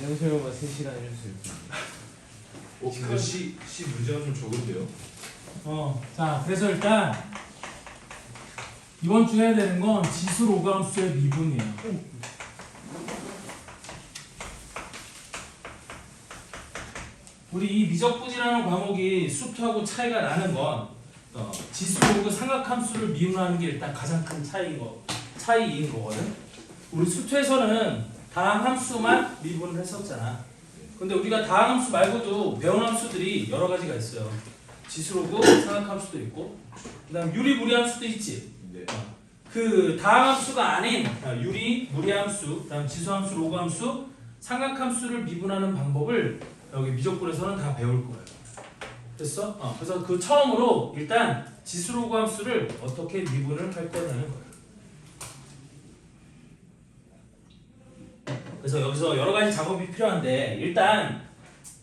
양수형만 3시간 해줬어요. 근데 C 문제가 좀 적은데요? 자, 그래서 일단 이번 주 해야 되는 건 지수 로그함수의 미분이에요. 우리 이 미적분이라는 과목이 수투하고 차이가 나는 건 지수 로그 삼각함수를 미분하는 게 일단 가장 큰 차이인 거거든. 우리 수투에서는 다항함수만 미분을 했었잖아. 근데 우리가 다항함수 말고도 배운 함수들이 여러 가지가 있어요. 지수로그 삼각함수도 있고, 그다음 유리무리함수도 있지. 네. 그 다항함수가 아닌 유리무리함수, 그다음 지수함수, 로그함수, 삼각함수를 미분하는 방법을 여기 미적분에서는 다 배울 거예요. 됐어? 그래서 그 처음으로 일단 지수로그함수를 어떻게 미분을 할 거냐는 거예요. 그래서 여기서 여러 가지 작업이 필요한데 일단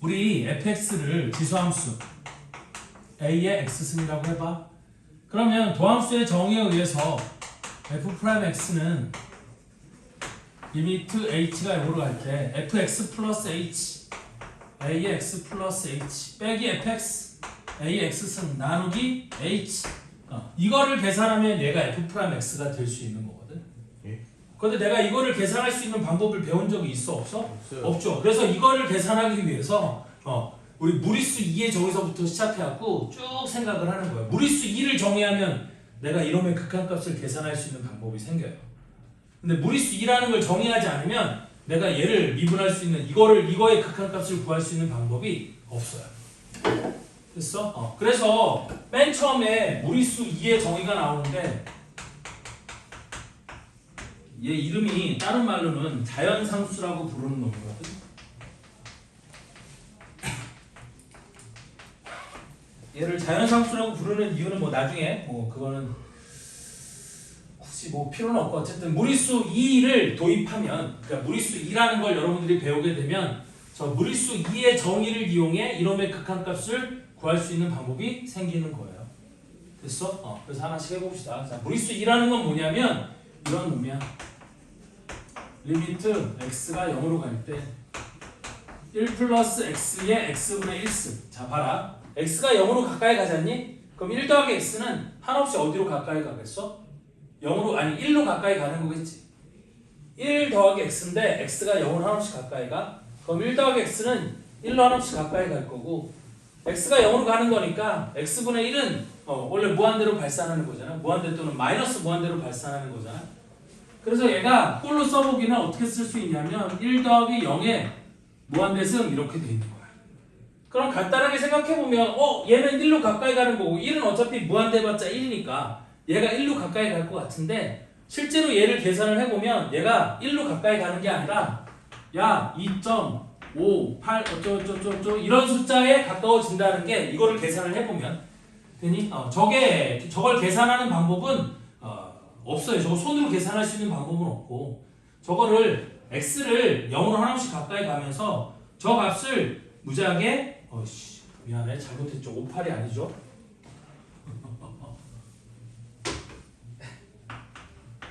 우리 fx를 지수함수 a의 x승이라고 해봐. 그러면 도함수의 정의에 의해서 f'x는 리미트 h가 0으로 갈 때 fx 플러스 h a의 x 플러스 h 빼기 fx a의 x승 나누기 h 이거를 계산하면 얘가 f'x가 될 수 있는 거거든. 그런데 내가 이거를 계산할 수 있는 방법을 배운 적이 있어? 없어? 없어요. 없죠. 그래서 이거를 계산하기 위해서 우리 무리수 2의 정의서부터 시작해갖고 쭉 생각을 하는 거예요. 무리수 2를 정의하면 내가 이놈의 극한값을 계산할 수 있는 방법이 생겨요. 근데 무리수 2라는 걸 정의하지 않으면 내가 얘를 미분할 수 있는 이거의 극한값을 구할 수 있는 방법이 없어요. 됐어? 그래서 맨 처음에 무리수 2의 정의가 나오는데 얘 이름이 다른 말로는 자연상수라고 부르는 놈이거든. 얘를 자연상수라고 부르는 이유는 뭐 나중에 그거는 굳이 필요는 없고 어쨌든 무리수 2를 도입하면 그러니까 무리수 2라는 걸 여러분들이 배우게 되면 저 무리수 2의 정의를 이용해 이놈의 극한값을 구할 수 있는 방법이 생기는 거예요. 됐어? 그래서 하나씩 해봅시다. 자, 무리수 2라는 건 뭐냐면 이런 놈이야. 리미트 x가 0으로 갈 때 1 플러스 x의 x분의 1승. 자 봐라. x가 0으로 가까이 가잖니? 그럼 1 더하기 x는 한없이 어디로 가까이 가겠어? 0으로 아니 1로 가까이 가는 거겠지. 1 더하기 x인데 x가 0으로 한없이 가까이 가. 그럼 1 더하기 x는 1로 한없이 가까이 갈 거고 x가 0으로 가는 거니까 x분의 1은 원래 무한대로 발산하는 거잖아. 무한대 또는 마이너스 무한대로 발산하는 거잖아. 그래서 얘가 꼴로 써보기는 어떻게 쓸 수 있냐면 1 더하기 0의 무한대승 이렇게 돼 있는 거야. 그럼 간단하게 생각해보면 얘는 1로 가까이 가는 거고 1은 어차피 무한대봤자 1이니까 얘가 1로 가까이 갈 것 같은데 실제로 얘를 계산을 해보면 얘가 1로 가까이 가는 게 아니라 야 2.5, 8 어쩌고저쩌고 이런 숫자에 가까워진다는 게 이거를 계산을 해보면 되니 저걸 계산하는 방법은 없어요. 저거 손으로 계산할 수 있는 방법은 없고 저거를 x를 0으로 하나씩 가까이 가면서 저 값을 무지하게 미안해 잘못했죠. 58이 아니죠.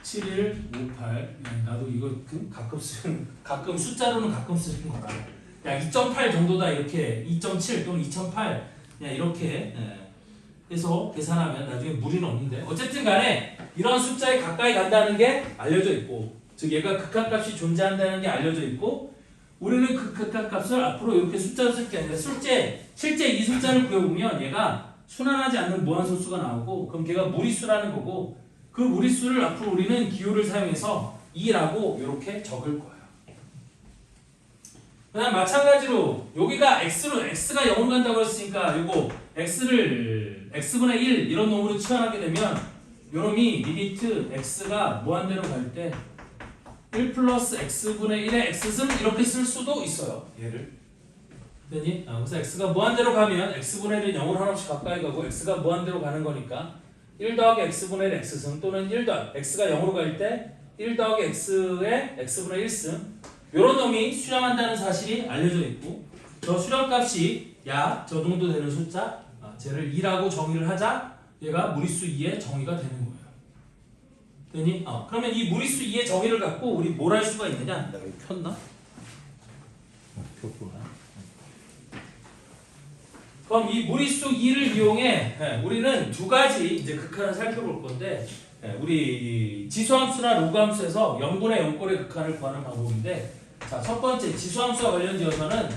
7158 나도 이거 가끔 숫자로는 가끔 쓰는 거라. 야 2.8 정도다 이렇게 2.7 또는 2.8 그냥 이렇게 해서 계산하면 나중에 무리는 없는데 어쨌든 간에 이런 숫자에 가까이 간다는 게 알려져 있고 즉 얘가 극한값이 존재한다는 게 알려져 있고 우리는 그 극한값을 앞으로 이렇게 숫자로 쓸 게 아니라 실제 이 숫자를 구해보면 얘가 순환하지 않는 무한소수가 나오고 그럼 걔가 무리수라는 거고 그 무리수를 앞으로 우리는 기호를 사용해서 2라고 이렇게 적을 거예요. 그다음 마찬가지로 여기가 x가 0으로 간다고 했으니까 이거 x를 x분의 1 이런 놈으로 치환하게 되면 요놈이 리미트 x가 무한대로 갈 때 1 플러스 x분의 1의 x승 이렇게 쓸 수도 있어요. 얘를 되니? 그래서 x가 무한대로 가면 x분의 1은 0으로 하나씩 가까이 가고 x가 무한대로 가는 거니까 1 더하기 x분의 1 x승 또는 1 더하기 x가 0으로 갈 때 1 더하기 x의 x분의 1승 요런 놈이 수렴한다는 사실이 알려져 있고 저 수렴값이 약 저 정도 되는 숫자 쟤를 2라고 정의를 하자 얘가 무리수 2의 정의가 되는 거예요. 되니? 그러면 이 무리수 2의 정의를 갖고 우리 뭘 할 수가 있느냐? 나 이거 켰나? 그럼 이 무리수 2를 이용해 우리는 두 가지 이제 극한을 살펴볼 건데 우리 지수함수나 로그함수에서 0분의 0꼴의 극한을 구하는 방법인데 자, 첫 번째 지수함수와 관련되어서는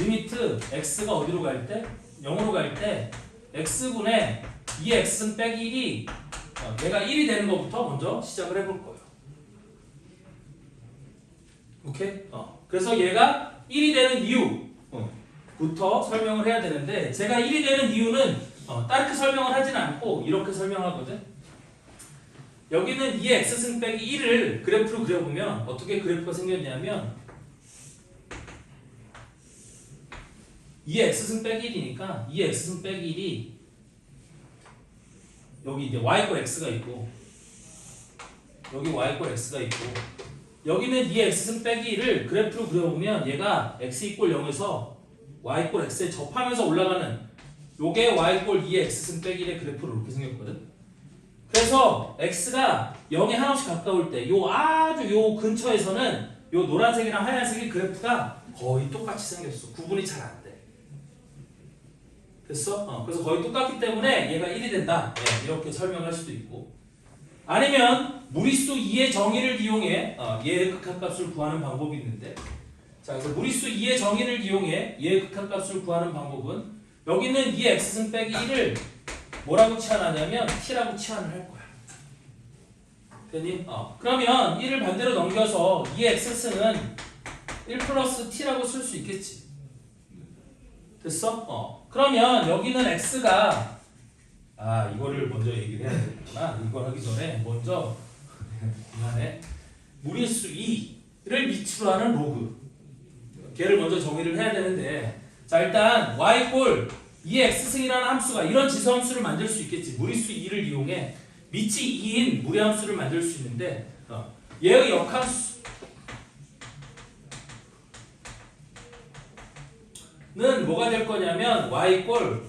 리미트 x가 어디로 갈 때? 0으로 갈 때 x분의 2x 빼기 1이 얘가 1이 되는 것부터 먼저 시작을 해볼 거예요. 오케이? 그래서 얘가 1이 되는 이유부터 설명을 해야 되는데 제가 1이 되는 이유는 따르게 설명을 하진 않고 이렇게 설명하거든. 여기는 2x승 빼기 1을 그래프로 그려보면 어떻게 그래프가 생겼냐면 2x승 빼기 1이니까 2x승 빼기 1이 여기 이제 y꼴 x가 있고 여기 y꼴 x가 있고 여기는 2x승 빼기 1을 그래프로 그려보면 얘가 x 이꼴 0에서 y꼴 x에 접하면서 올라가는 요게 y꼴 2x승 빼기 1의 그래프로 이렇게 생겼거든. 그래서 x가 0에 하나씩 가까울 때 요 아주 요 근처에서는 요 노란색이랑 하얀색의 그래프가 거의 똑같이 생겼어. 구분이 잘 안 돼. 됐어? 그래서 거의 똑같기 때문에 얘가 1이 된다. 네, 이렇게 설명할 수도 있고 아니면 무리수 2의 정의를 이용해 얘의 극한값을 구하는 방법이 있는데 자, 그래서 무리수 2의 정의를 이용해 얘의 극한값을 구하는 방법은 여기는 2x승 빼기 1을 뭐라고 치환하냐면 t라고 치환을 할 거야. 됐니? 그러면 1을 반대로 넘겨서 2x승은 1 플러스 t라고 쓸 수 있겠지. 됐어? 그러면 여기는 x가 이거를 먼저 얘기를 해야 되겠구나. 이걸 하기 전에 먼저 그만해. 무리수 2를 밑으로 하는 로그 걔를 먼저 정의를 해야 되는데 자 일단 y꼴 2x승이라는 함수가 이런 지수함수를 만들 수 있겠지. 무리수 2를 이용해 밑이 2인 무리함수를 만들 수 있는데 얘의 역함수는 뭐가 될 거냐면 y꼴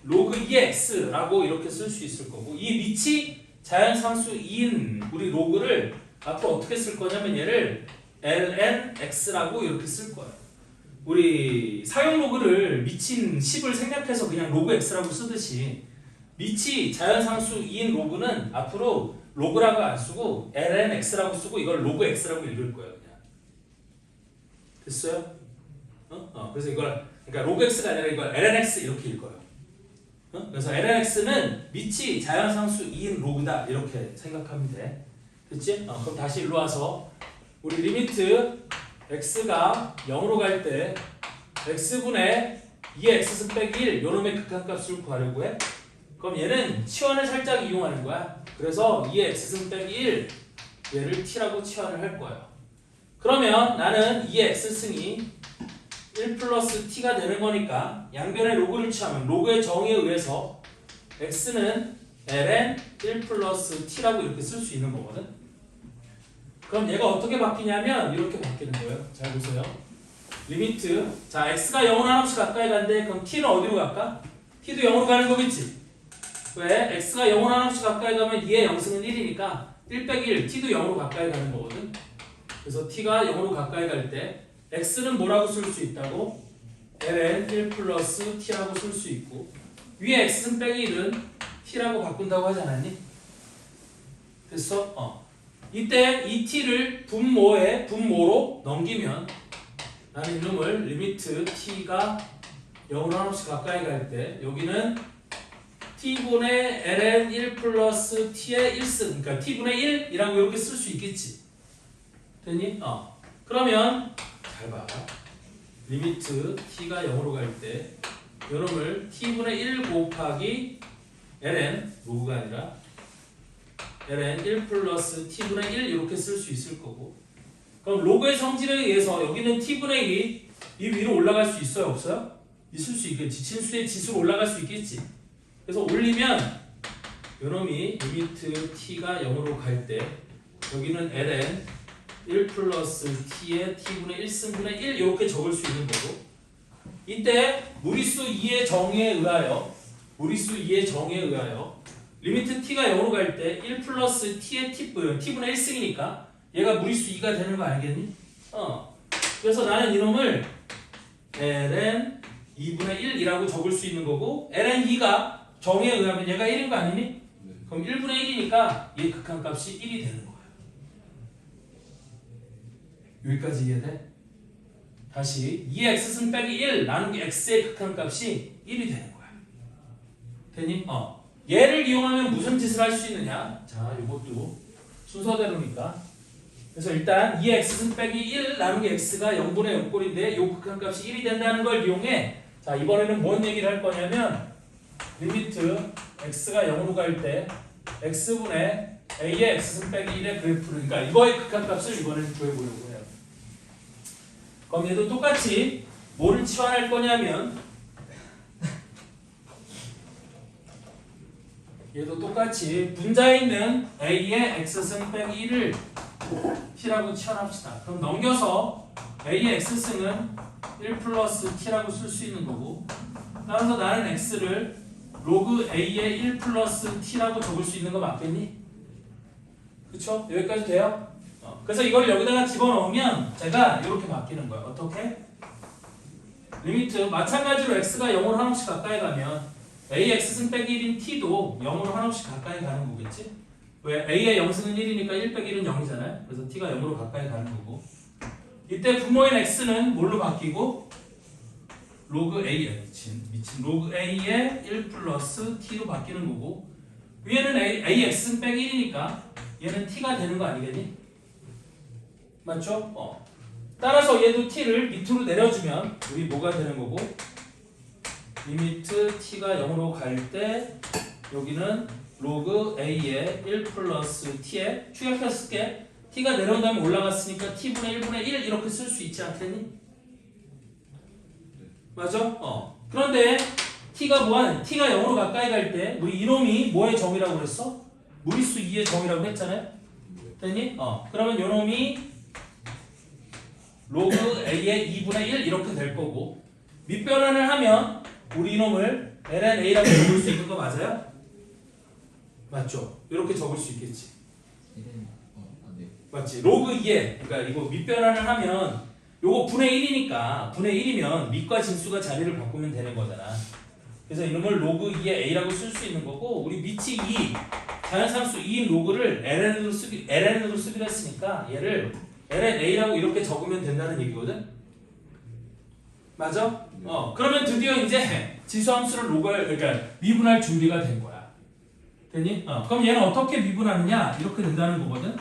로그 2x라고 이렇게 쓸 수 있을 거고 이 밑이 자연상수 2인 우리 로그를 앞으로 어떻게 쓸 거냐면 얘를 lnx라고 이렇게 쓸 거예요. 우리 사용 로그를 미친 10을 생략해서 그냥 로그 x라고 쓰듯이 밑이 자연상수 2인 로그는 앞으로 로그라고 안 쓰고 lnx라고 쓰고 이걸 로그 x라고 읽을 거예요. 그냥 됐어요? 그래서 이걸 그러니까 로그 x가 아니라 이걸 lnx 이렇게 읽어요. 그래서 lnx는 밑이 자연상수 2인 로그다 이렇게 생각하면 돼. 됐지? 그럼 다시 일로 와서 우리 리미트 x가 0으로 갈 때 x분의 2x승 빼기 1 요놈의 극한값을 구하려고 해. 그럼 얘는 치환을 살짝 이용하는 거야. 그래서 2x승 빼기 1 얘를 t라고 치환을 할 거예요. 그러면 나는 2x승이 1 플러스 t가 되는 거니까 양변의 로그를 취하면 로그의 정의에 의해서 x는 ln 1 플러스 t라고 이렇게 쓸 수 있는 거거든. 그럼 얘가 어떻게 바뀌냐면 이렇게 바뀌는 거예요. 잘 보세요. 리미트 자 x가 0으로 하나씩 가까이 간대. 그럼 t는 어디로 갈까? t도 0으로 가는 거겠지. 왜? x가 0으로 하나씩 가까이 가면 2의 0승은 1이니까 1 빼기 1 t도 0으로 가까이 가는 거거든. 그래서 t가 0으로 가까이 갈 때 x는 뭐라고 쓸 수 있다고? ln 1 플러스 t라고 쓸 수 있고 위에 x승 빼기 1은 t라고 바꾼다고 하지 않았니? 됐어? 이때 이 t를 분모로 넘기면 나는 이놈을 리미트 t가 0으로 하나씩 가까이 갈 때 여기는 t분의 ln 1 플러스 t의 1승 그러니까 t분의 1이라고 이렇게 쓸 수 있겠지. 됐니? 그러면 잘 봐. 리미트 t가 0으로 갈 때 이놈을 t분의 1 곱하기 ln 로그가 아니라 ln 1 플러스 t분의 1 이렇게 쓸 수 있을 거고 그럼 로그의 성질에 의해서 여기는 t분의 1이 이 위로 올라갈 수 있어요? 없어요? 있을 수 있겠지. 진수의 지수로 올라갈 수 있겠지. 그래서 올리면 요놈이 리미트 t가 0으로 갈 때 여기는 ln 1 플러스 t의 t분의 1승분의 1 이렇게 적을 수 있는 거고 이때 무리수 2의 정의에 의하여 리미트 t가 0으로 갈 때 1 플러스 t의 t분의 1승이니까 얘가 무리수 2가 되는 거 알겠니? 그래서 나는 이놈을 ln 2분의 1이라고 적을 수 있는 거고 ln 2가 정의에 의하면 얘가 1인 거 아니니? 네. 그럼 1분의 1이니까 얘 극한값이 1이 되는 거야. 여기까지 이해돼? 다시 2x승 빼기 1 나누기 x의 극한값이 1이 되는 거야. 되니? 얘를 이용하면 무슨 짓을 할 수 있느냐? 자, 이것도 순서대로니까. 그래서 일단 2x승 빼기 1 나누기 x가 0분의 0꼴인데 요 극한값이 1이 된다는 걸 이용해. 자, 이번에는 뭔 얘기를 할 거냐면 리미트 x가 0으로 갈 때 x분의 a의 x승 빼기 1의 그래프를, 그러니까 이거의 극한값을 이번에는 구해보려고 해요. 그럼 얘도 똑같이 뭐를 치환할 거냐면 얘도 똑같이 분자에 있는 a의 x승 빼기 1을 t라고 치환합시다. 그럼 넘겨서 a의 x승은 1 플러스 t라고 쓸 수 있는 거고, 따라서 나는 x를 로그 a의 1 플러스 t라고 적을 수 있는 거 맞겠니? 그쵸? 여기까지 돼요? 그래서 이걸 여기다가 집어넣으면 제가 이렇게 바뀌는 거예요. 어떻게? 리미트 마찬가지로 x가 0으로 한없씩 가까이 가면 a x승 빼기 1인 t도 0으로 한없씩 가까이 가는 거겠지? 왜? a의 0승은 1이니까 1 빼기 1은 0이잖아요. 그래서 t가 0으로 가까이 가는 거고, 이때 부모인 x는 뭘로 바뀌고? 로그 a, 미친 로그 a의 1 플러스 t로 바뀌는 거고, 위에는 a x승 빼기 1이니까 얘는 t가 되는 거 아니겠니? 맞죠? 따라서 얘도 t를 밑으로 내려주면 우리 뭐가 되는 거고, 리미트 t가 0으로 갈 때 여기는 로그 a의 1 플러스 t에 축약했을게. t가 내려온 다음에 올라갔으니까 t분의 1분의 1 이렇게 쓸 수 있지 않겠니? 맞아? 그런데 t가 뭐하는? t가 0으로 가까이 갈 때 우리 이놈이 뭐의 정의라고 그랬어? 무리수 2의 정의라고 했잖아요? 됐니? 그러면 요놈이 로그 a의 2분의 1 이렇게 될 거고, 밑변환을 하면 우리 이놈을 ln a라고 적을 수 있는 거 맞아요? 맞죠? 이렇게 적을 수 있겠지. 네. 맞지? 로그 2에, 그러니까 이거 밑변환을 하면 요거 분의 1이니까 분의 1이면 밑과 진수가 자리를 바꾸면 되는 거잖아. 그래서 이놈을 로그 2의 a라고 쓸 수 있는 거고, 우리 밑이 2, 자연상수 2인 로그를 ln으로 쓰기로 했으니까 얘를 ln a라고 이렇게 적으면 된다는 얘기거든? 맞아? 그러면 드디어 이제 지수함수를 그러니까 미분할 준비가 된 거야. 되니? 그럼 얘는 어떻게 미분하느냐? 이렇게 된다는 거거든?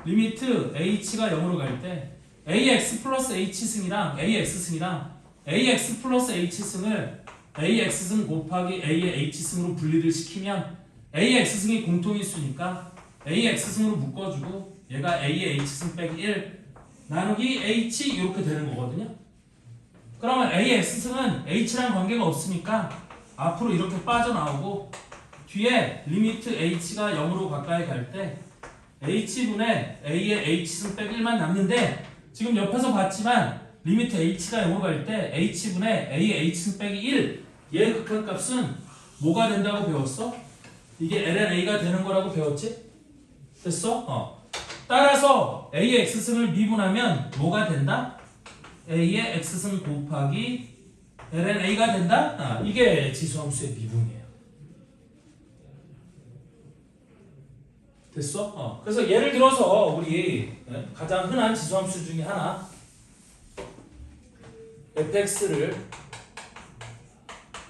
리미트 h가 0으로 갈 때 ax 플러스 h승이랑 ax승이랑 ax 플러스 h승을 ax승 곱하기 a의 h승으로 분리를 시키면 ax승이 공통인수니까 ax승으로 묶어주고 얘가 a의 h승 빼기 1 나누기 h 이렇게 되는 거거든요. 그러면 ax승은 h랑 관계가 없으니까 앞으로 이렇게 빠져나오고, 뒤에 리미트 h가 0으로 가까이 갈 때 h분의 a의 h승 빼기 1만 남는데, 지금 옆에서 봤지만 리미트 h가 0으로 갈 때 h분의 a의 h승 빼기 1 얘의 극한값은 뭐가 된다고 배웠어? 이게 ln a가 되는 거라고 배웠지? 됐어? 따라서 a의 x승을 미분하면 뭐가 된다? a의 x승 곱하기 ln a가 된다? 이게 지수함수의 미분이에요. 됐어? 그래서 예를 들어서 우리 가장 흔한 지수함수 중에 하나 fx를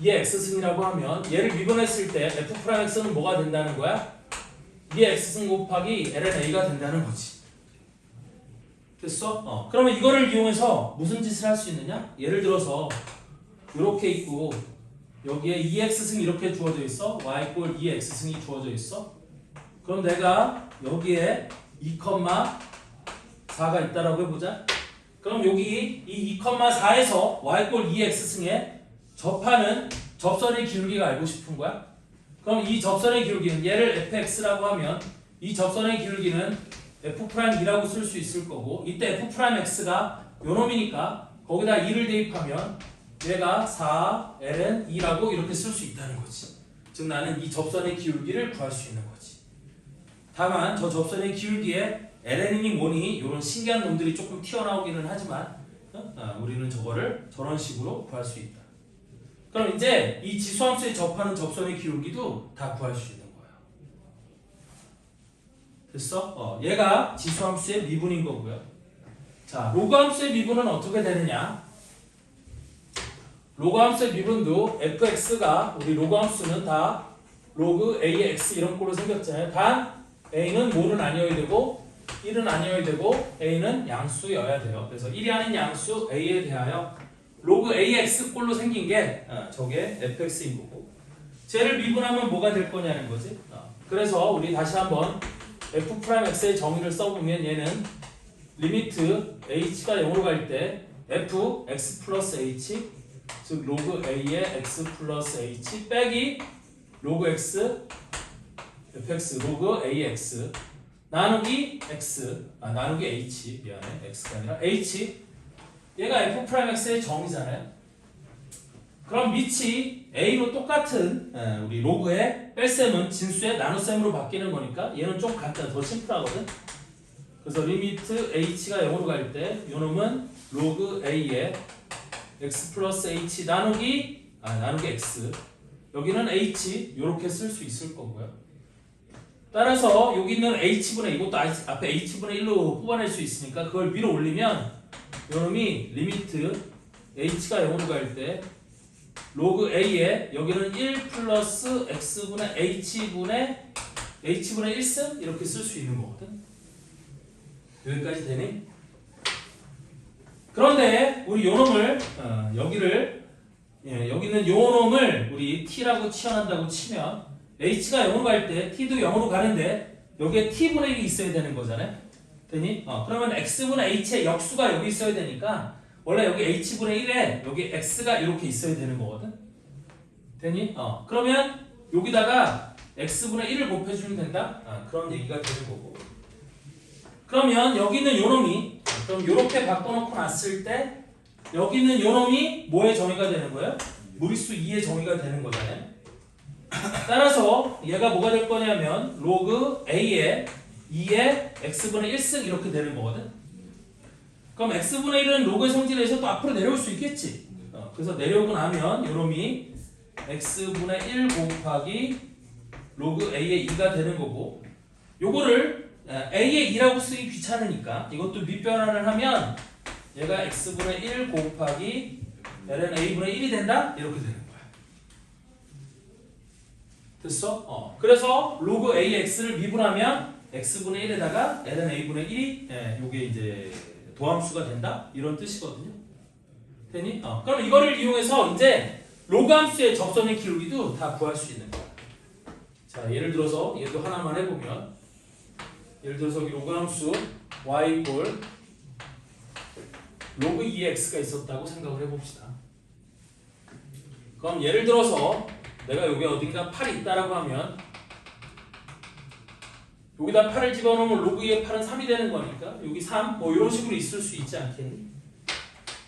2의 x승이라고 하면 얘를 미분했을 때 f'x는 뭐가 된다는 거야? 2의 x승 곱하기 ln a가 된다는 거지. 됐어? 그러면 이거를 이용해서 무슨 짓을 할 수 있느냐? 예를 들어서 이렇게 있고 여기에 2x승 이렇게 주어져 있어. y 꼴 2x승이 주어져 있어. 그럼 내가 여기에 2,4가 있다라고 해보자. 그럼 여기 이 2,4에서 y 꼴 2x승에 접하는 접선의 기울기가 알고 싶은 거야. 그럼 이 접선의 기울기는 얘를 fx라고 하면 이 접선의 기울기는 f'이라고 쓸 수 있을 거고, 이때 f'x가 요놈이니까 거기다 2를 대입하면 얘가 4 ln 2라고 이렇게 쓸 수 있다는 거지. 즉 나는 이 접선의 기울기를 구할 수 있는 거지. 다만 저 접선의 기울기에 ln이니 뭐니 이런 신기한 놈들이 조금 튀어나오기는 하지만 우리는 저거를 저런 식으로 구할 수 있다. 그럼 이제 이 지수함수에 접하는 접선의 기울기도 다 구할 수 있는 거예요. 됐어? 얘가 지수함수의 미분인 거고요. 자, 로그함수의 미분은 어떻게 되느냐? 로그함수의 미분도 fx가 우리 로그함수는 다 로그 a의 x 이런 꼴로 생겼잖아요. 단 a는 뭐는 아니어야 되고 1은 아니어야 되고 a는 양수여야 돼요. 그래서 1이 아닌 양수 a에 대하여 로그 ax 꼴로 생긴 게 저게 fx인 거고, 쟤를 미분하면 뭐가 될 거냐는 거지. 그래서 우리 다시 한번 f'x의 정의를 써보면 얘는 리미트 h가 0으로 갈 때 fx 플러스 h, 즉 로그 a의 x 플러스 h 빼기 로그 x fx 로그 ax 나누기 x 나누기 h, 미안해, x가 아니라 h, 얘가 f'x의 정의잖아요. 그럼 밑이 a로 똑같은 우리 로그의 뺄셈은 진수의 나눗셈으로 바뀌는 거니까 얘는 좀 간단, 더 심플하거든. 그래서 리미트 h가 0으로 갈 때 요놈은 로그 a의 x 플러스 h 나누기 x, 여기는 h 요렇게 쓸 수 있을 거고요. 따라서 여기 있는 h분의 이것도 앞에 h분의 1로 뽑아낼 수 있으니까 그걸 위로 올리면 요놈이 리미트 h가 0으로 갈 때 로그 a에 여기는 1 플러스 x분의 h분의 1승 이렇게 쓸 수 있는 거거든. 여기까지 되니? 그런데 우리 요놈을 여기는 요놈을 우리 t라고 치환한다고 치면 h가 0으로 갈 때 t도 0으로 가는데 여기에 t분의 1이 있어야 되는 거잖아요. 되니? 그러면 x분의 h의 역수가 여기 있어야 되니까 원래 여기 h분의 1에 여기 x가 이렇게 있어야 되는 거거든. 되니? 그러면 여기다가 x분의 1을 곱해주면 된다? 그런 얘기가 되는 거고. 그러면 여기 있는 요놈이 그럼 이렇게 바꿔놓고 놨을 때 여기 있는 요놈이 뭐의 정의가 되는 거예요? 무리수 2의 정의가 되는 거잖아요. 따라서 얘가 뭐가 될 거냐면 로그 a의 2의 x분의 1승 이렇게 되는 거거든. 그럼 x분의 1은 로그의 성질에서 또 앞으로 내려올 수 있겠지. 그래서 내려오고 나면 요놈이 x분의 1 곱하기 로그 a의 2가 되는 거고, 요거를 a의 2라고 쓰기 귀찮으니까 이것도 밑변환을 하면 얘가 x분의 1 곱하기 ln a분의 1이 된다? 이렇게 되는 거야. 됐어? 그래서 로그 ax를 미분하면 x분의 1에다가 ln a분의 1이 요게 이제 도함수가 된다? 이런 뜻이거든요. 되니? 그럼 이거를 이용해서 이제 로그함수의 접선의 기울기도 다 구할 수 있는 거야. 자, 예를 들어서 얘도 하나만 해보면, 예를 들어서 여기 로그함수 y 꼴 로그 2x가 있었다고 생각을 해봅시다. 그럼 예를 들어서 내가 여기 어딘가 8이 있다라고 하면 여기다 8을 집어넣으면 로그 2의 8은 3이 되는 거니까 여기 3 뭐 이런 식으로 있을 수 있지 않겠니?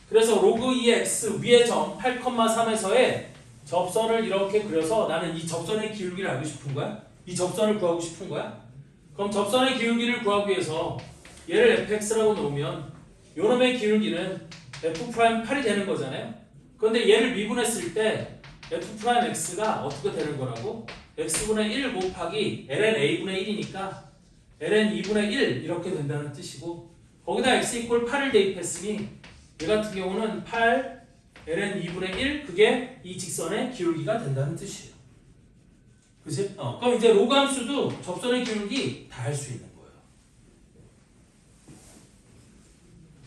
그래서 로그 2의 x 위의 점 8,3에서의 접선을 이렇게 그려서 나는 이 접선의 기울기를 알고 싶은 거야? 이 접선을 구하고 싶은 거야? 그럼 접선의 기울기를 구하기 위해서 얘를 fx라고 놓으면 요놈의 기울기는 f'8이 되는 거잖아요. 그런데 얘를 미분했을 때 f'x가 어떻게 되는 거라고? x분의 1 곱하기 ln a분의 1이니까 ln 2분의 1 이렇게 된다는 뜻이고, 거기다 x 이퀄 8을 대입했으니 얘 같은 경우는 8 ln 2분의 1 그게 이 직선의 기울기가 된다는 뜻이에요. 그치? 그럼 이제 로그 함수도 접선의 기울기 다 할 수 있는 거예요.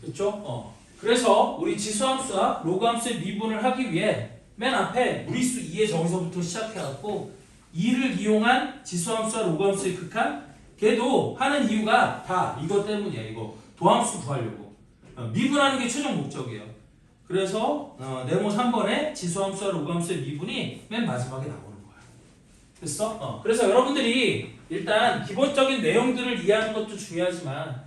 됐죠? 그래서 우리 지수함수와 로그 함수의 미분을 하기 위해 맨 앞에 무리수 2의 정의서부터 시작해갖고 2를 이용한 지수함수와 로그 함수의 극한, 걔도 하는 이유가 다 이것 때문이야. 이거 도함수 구하려고. 미분하는 게 최종 목적이에요. 그래서 네모 3번에 지수함수와 로그 함수의 미분이 맨 마지막에 나오는 거야. 됐어? 그래서 여러분들이 일단 기본적인 내용들을 이해하는 것도 중요하지만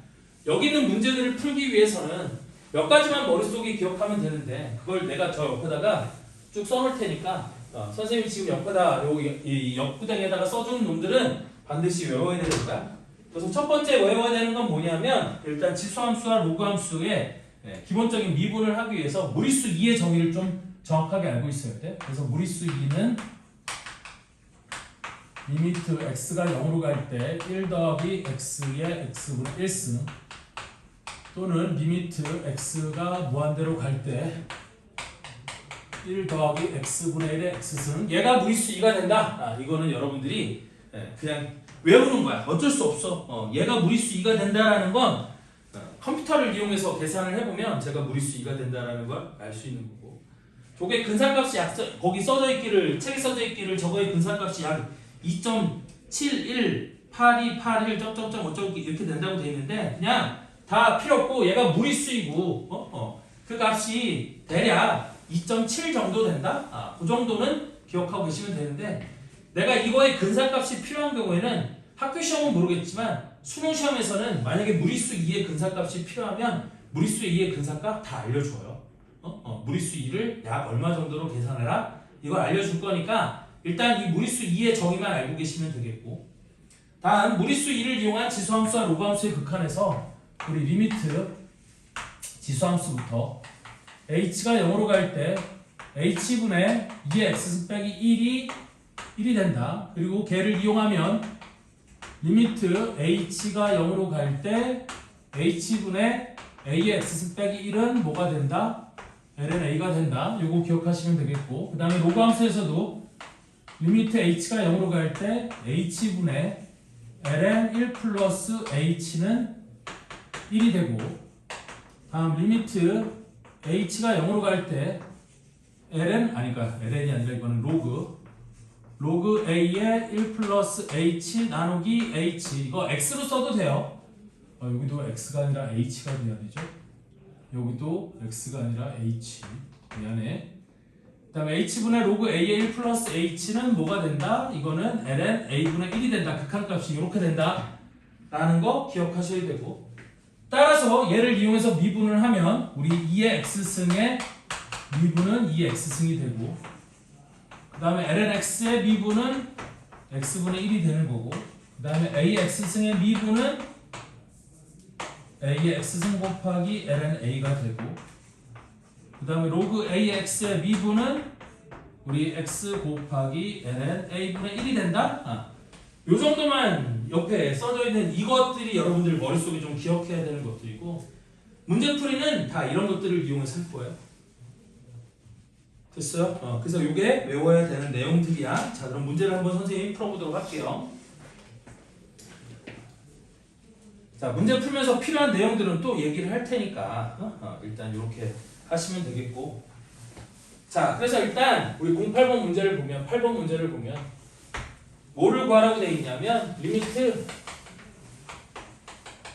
여기 있는 문제들을 풀기 위해서는 몇 가지만 머릿속에 기억하면 되는데 그걸 내가 저 옆에다가 쭉 써놓을 테니까 선생님이 지금 옆에다 이 옆구덩이에다가 써주는 놈들은 반드시 외워야 되는 거야. 그래서 첫 번째 외워야 되는 건 뭐냐면 일단 지수함수와 로그함수의 기본적인 미분을 하기 위해서 무리수 2의 정의를 좀 정확하게 알고 있어야 돼. 그래서 무리수 2는 리미트 x가 0으로 갈 때 1 더하기 x의 x분의 1승 또는 리미트 x가 무한대로 갈 때 1 더하기 x분의 1의 x승 얘가 무리수 2가 된다. 이거는 여러분들이 그냥 외우는 거야. 어쩔 수 없어. 얘가 무리수 2가 된다라는 건 컴퓨터를 이용해서 계산을 해보면 제가 무리수 2가 된다라는 걸 알 수 있는 거고 저게 근사값이 거기 써져 있기를 책에 써져 있기를 저거의 근사값이 약 2.718281 점점점 어쩌고 이렇게 된다고 돼 있는데 그냥 다 필요 없고 얘가 무리수이고 그 값이 대략 2.7 정도 된다? 그 정도는 기억하고 계시면 되는데 내가 이거의 근사값이 필요한 경우에는 학교 시험은 모르겠지만 수능 시험에서는 만약에 무리수 2의 근사값이 필요하면 무리수 2의 근사값 다 알려줘요. 무리수 2를 약 얼마 정도로 계산해라? 이걸 알려줄 거니까 일단 이 무리수 2의 정의만 알고 계시면 되겠고 다음 무리수 2를 이용한 지수함수와 로그함수의 극한에서 우리 리미트 지수함수부터 h가 0으로 갈 때 h분의 2의 x승 빼기 1이 된다. 그리고 걔를 이용하면 리미트 h가 0으로 갈 때 h분의 a의 x승 빼기 1은 뭐가 된다? ln a가 된다. 요거 기억하시면 되겠고 그 다음에 로그함수에서도 리미트 h가 0으로 갈 때 h분의 ln 1 플러스 h는 1이 되고 다음 리미트 h가 0으로 갈 때 ln이 아니라 이거는 로그 a의 1 플러스 h 나누기 h 이거 x로 써도 돼요. 여기도 x가 아니라 h가 돼야 되죠. 여기도 x가 아니라 h 미안해. 그 다음에 h분의 로그 a의 1 플러스 h는 뭐가 된다? 이거는 ln a분의 1이 된다. 극한값이 이렇게 된다 라는 거 기억하셔야 되고 따라서 얘를 이용해서 미분을 하면 우리 2의 x승의 미분은 2의 x승이 되고 그 다음에 ln x의 미분은 x분의 1이 되는 거고 그 다음에 a의 x승의 미분은 a의 x승 곱하기 ln a가 되고 그 다음에 로그 a의 x의 미분은 우리 x 곱하기 ln a분의 1이 된다? 요 정도만 옆에 써져 있는 이것들이 여러분들 머릿속에 좀 기억해야 되는 것들이고 문제풀이는 다 이런 것들을 이용해서 할 거예요. 됐어요? 그래서 이게 외워야 되는 내용들이야. 자, 그럼 문제를 한번 선생님이 풀어보도록 할게요. 자, 문제 풀면서 필요한 내용들은 또 얘기를 할 테니까 일단 이렇게 하시면 되겠고 자, 그래서 일단 우리 08번 문제를 보면 8번 문제를 보면 뭐를 구하라고 되어 있냐면 리미트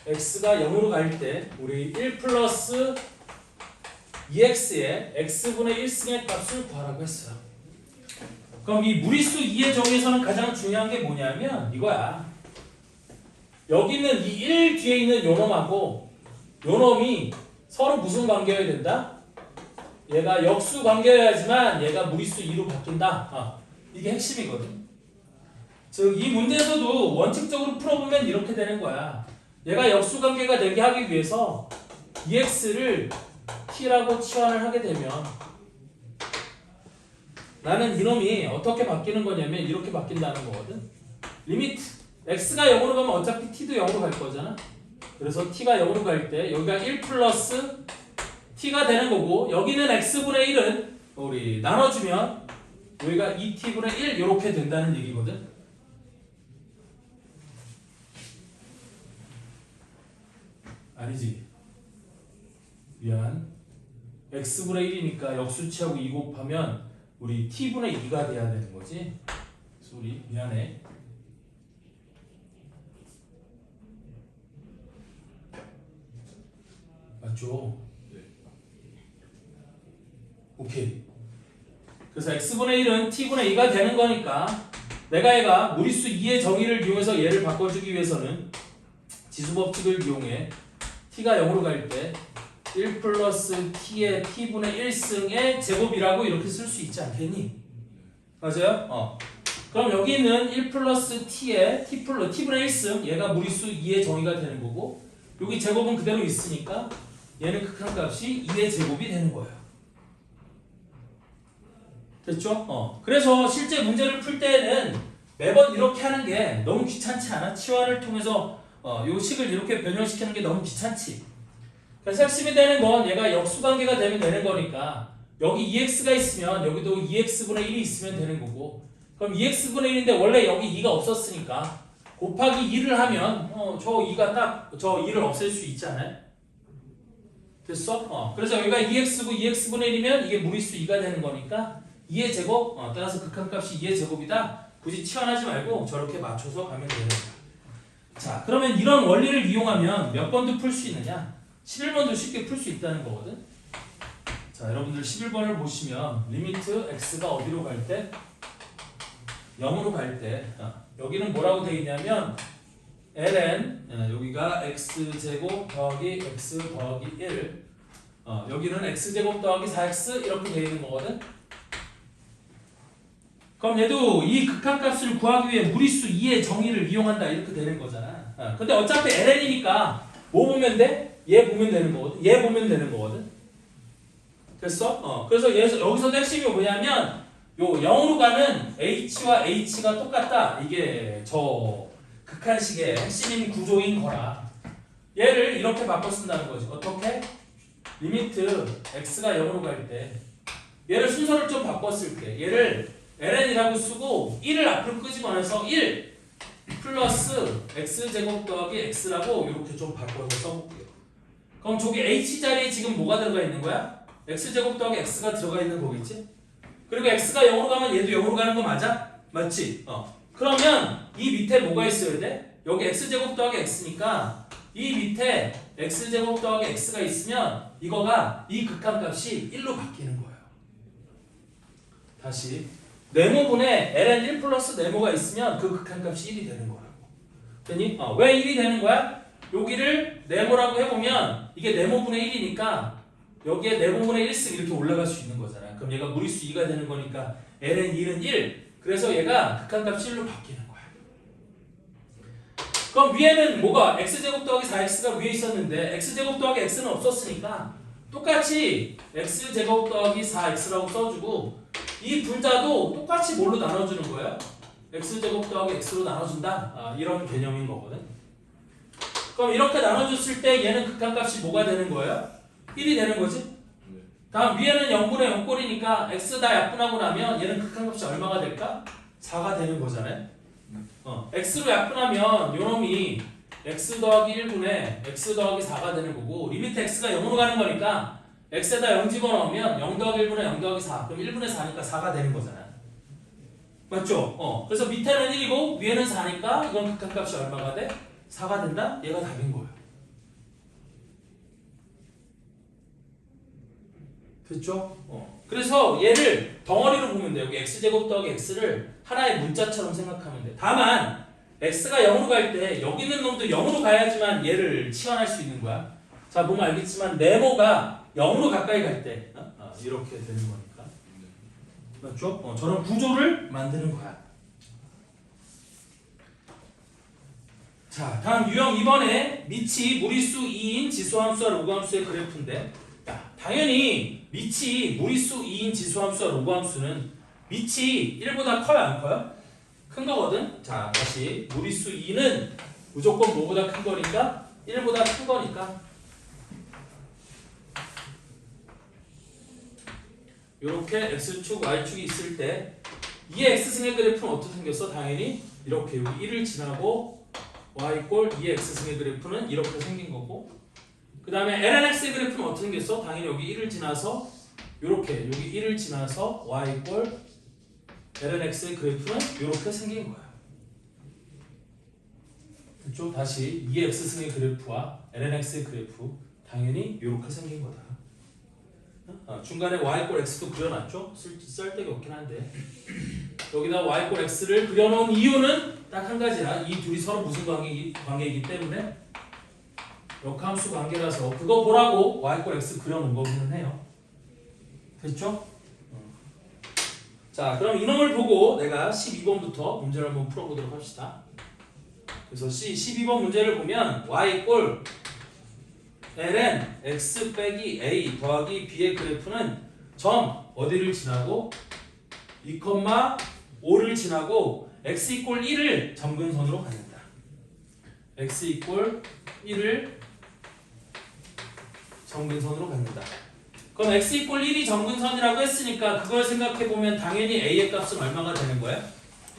x가 0으로 갈 때 우리 1 플러스 2x의 x분의 1승의 값을 구하라고 했어요. 그럼 이 무리수 2의 정의에서는 가장 중요한 게 뭐냐면 이거야. 여기 있는 이 1 뒤에 있는 요 놈하고 요 놈이 서로 무슨 관계여야 된다? 얘가 역수 관계여야지만 얘가 무리수 2로 바뀐다. 이게 핵심이거든. 즉 이 문제에서도 원칙적으로 풀어보면 이렇게 되는 거야. 얘가 역수 관계가 되게 하기 위해서 EX를 T라고 치환을 하게 되면 나는 이놈이 어떻게 바뀌는 거냐면 이렇게 바뀐다는 거거든. 리미트 X가 0으로 가면 어차피 T도 0으로 갈 거잖아. 그래서 T가 0으로 갈 때 여기가 1 플러스 T가 되는 거고 여기는 X분의 1은 우리 나눠주면 여기가 2T분의 1 이렇게 된다는 얘기거든. 아니지. 미안. x분의 1이니까 역수치하고 2 곱하면 우리 t분의 2가 돼야 되는 거지. 소리 미안해. 맞죠? 네. 오케이. 그래서 x분의 1은 t분의 2가 되는 거니까 얘가 무리수 2의 정의를 이용해서 얘를 바꿔주기 위해서는 지수법칙을 이용해 t가 0으로 갈 때 1 플러스 t의 t분의 1승의 제곱이라고 이렇게 쓸 수 있지 않겠니? 맞아요? 그럼 여기 있는 1 플러스 t에 t분의 1승 얘가 무리수 2의 정의가 되는 거고 여기 제곱은 그대로 있으니까 얘는 극한값이 2의 제곱이 되는 거예요. 됐죠? 그래서 실제 문제를 풀 때는 매번 이렇게 하는 게 너무 귀찮지 않아? 치환을 통해서 요 식을 이렇게 변형시키는 게 너무 귀찮지? 그래서 핵심이 되는 건 얘가 역수관계가 되면 되는 거니까 여기 2x가 있으면 여기도 2x분의 1이 있으면 되는 거고 그럼 2x분의 1인데 원래 여기 2가 없었으니까 곱하기 2를 하면 저 2가 딱 저 2를 없앨 수 있잖아요. 됐어? 그래서 여기가 2x고 2x분의 1이면 이게 무리수 2가 되는 거니까 2의 제곱 따라서 극한값이 2의 제곱이다. 굳이 치환하지 말고 저렇게 맞춰서 가면 되는 거야. 자 그러면 이런 원리를 이용하면 몇 번도 풀 수 있느냐? 11번도 쉽게 풀 수 있다는 거거든. 자 여러분들 11번을 보시면 리미트 x가 어디로 갈 때? 0으로 갈 때 여기는 뭐라고 되어 있냐면 ln 여기가 x제곱 더하기 x 더하기 1 여기는 x제곱 더하기 4x 이렇게 되어 있는 거거든. 그럼 얘도 이 극한값을 구하기 위해 무리수 2의 정의를 이용한다 이렇게 되는 거잖아. 근데 어차피 ln이니까 뭐 보면 돼? 얘 보면 되는 거거든. 얘 보면 되는 거거든. 됐어? 그래서 여기서 핵심이 뭐냐면 요 0으로 가는 h와 h가 똑같다. 이게 저 극한식의 핵심인 구조인 거라. 얘를 이렇게 바꿔 쓴다는 거지. 어떻게? 리미트 x가 0으로 갈 때 얘를 순서를 좀 바꿨을게. 얘를 ln이라고 쓰고 1을 앞으로 끄집어내서 1 플러스 x제곱 더하기 x라고 이렇게 좀 바꿔서 써볼게요. 그럼 저기 h 자리에 지금 뭐가 들어가 있는 거야? x제곱 더하기 x가 들어가 있는 거겠지? 그리고 x가 0으로 가면 얘도 0으로 가는 거 맞아? 맞지? 그러면 이 밑에 뭐가 있어야 돼? 여기 x제곱 더하기 x니까 이 밑에 x제곱 더하기 x가 있으면 이거가 이 극한값이 1로 바뀌는 거예요. 다시 네모분에 ln 1 플러스 네모가 있으면 그 극한값이 1이 되는 거라고. 됐니? 왜 1이 되는 거야? 여기를 네모라고 해보면 이게 네모분의 1이니까 여기에 네모분의 1씩 이렇게 올라갈 수 있는 거잖아. 그럼 얘가 무리수 2가 되는 거니까 ln 2는 1. 그래서 얘가 극한값이 1로 바뀌는 거야. 그럼 위에는 뭐가 x제곱 더하기 4x가 위에 있었는데 x제곱 더하기 x는 없었으니까 똑같이 x제곱 더하기 4x라고 써주고 이 분자도 똑같이 뭘로 나눠주는 거예요? x제곱 더하기 x로 나눠준다? 이런 개념인 거거든. 그럼 이렇게 나눠줬을 때 얘는 극한값이 뭐가 되는 거예요? 1이 되는 거지? 다음 위에는 0분의 0꼴이니까 x 다 약분하고 나면 얘는 극한값이 얼마가 될까? 4가 되는 거잖아요. x로 약분하면 요놈이 x 더하기 1분의 x 더하기 4가 되는 거고 리미트 x가 0으로 가는 거니까 x에다 0 집어넣으면 0 더하기 1분의 0 더하기 4 그럼 1분의 4니까 4가 되는 거잖아. 맞죠? 그래서 밑에는 1이고 위에는 4니까 이건 극한값이 얼마가 돼? 4가 된다? 얘가 답인 거예요. 됐죠? 그래서 얘를 덩어리로 보면 돼. 여기 x제곱 더하기 x를 하나의 문자처럼 생각하면 돼. 다만 x가 0으로 갈 때 여기 있는 놈도 0으로 가야지만 얘를 치환할 수 있는 거야. 자 보면 알겠지만 네모가 0으로 가까이 갈 때 이렇게 되는 거니까. 맞죠? 저런 구조를 만드는 거야. 자 다음 유형 2번에 밑이 무리수 2인 지수함수와 로그함수의 그래프인데 당연히 밑이 무리수 2인 지수함수와 로그함수는 밑이 1보다 커요 안 커요? 큰 거거든. 자 다시 무리수 2는 무조건 뭐보다 큰 거니까 1보다 큰 거니까 이렇게 x축 y축이 있을 때 이 x승의 그래프는 어떻게 생겼어? 당연히 이렇게 여기 1을 지나고 y 꼴 2x승의 그래프는 이렇게 생긴 거고 그 다음에 lnx의 그래프는 어떻게 생겼어? 당연히 여기 1을 지나서 이렇게 여기 1을 지나서 y 꼴 lnx의 그래프는 이렇게 생긴 거야. 그쪽 다시 2x승의 그래프와 lnx의 그래프 당연히 이렇게 생긴 거다. 중간에 y 꼴 x도 그려놨죠? 쓸데가 없긴 한데 여기다 y 꼴 x를 그려놓은 이유는 딱 한 가지야. 이 둘이 서로 무슨 관계이기 때문에 역함수 관계라서 그거 보라고 y 꼴 x 그려놓은 거기는 해요. 됐죠? 자, 그럼 이놈을 보고 내가 12번부터 문제를 한번 풀어보도록 합시다. 그래서 12번 문제를 보면 y 꼴 ln x 빼기 a 더하기 b의 그래프는 점 어디를 지나고 2,5를 지나고 x 이꼴 1을 점근선으로 갖는다. x 이꼴 1을 점근선으로 갖는다. 그럼 x 이꼴 1이 점근선이라고 했으니까 그걸 생각해보면 당연히 a의 값은 얼마가 되는 거야?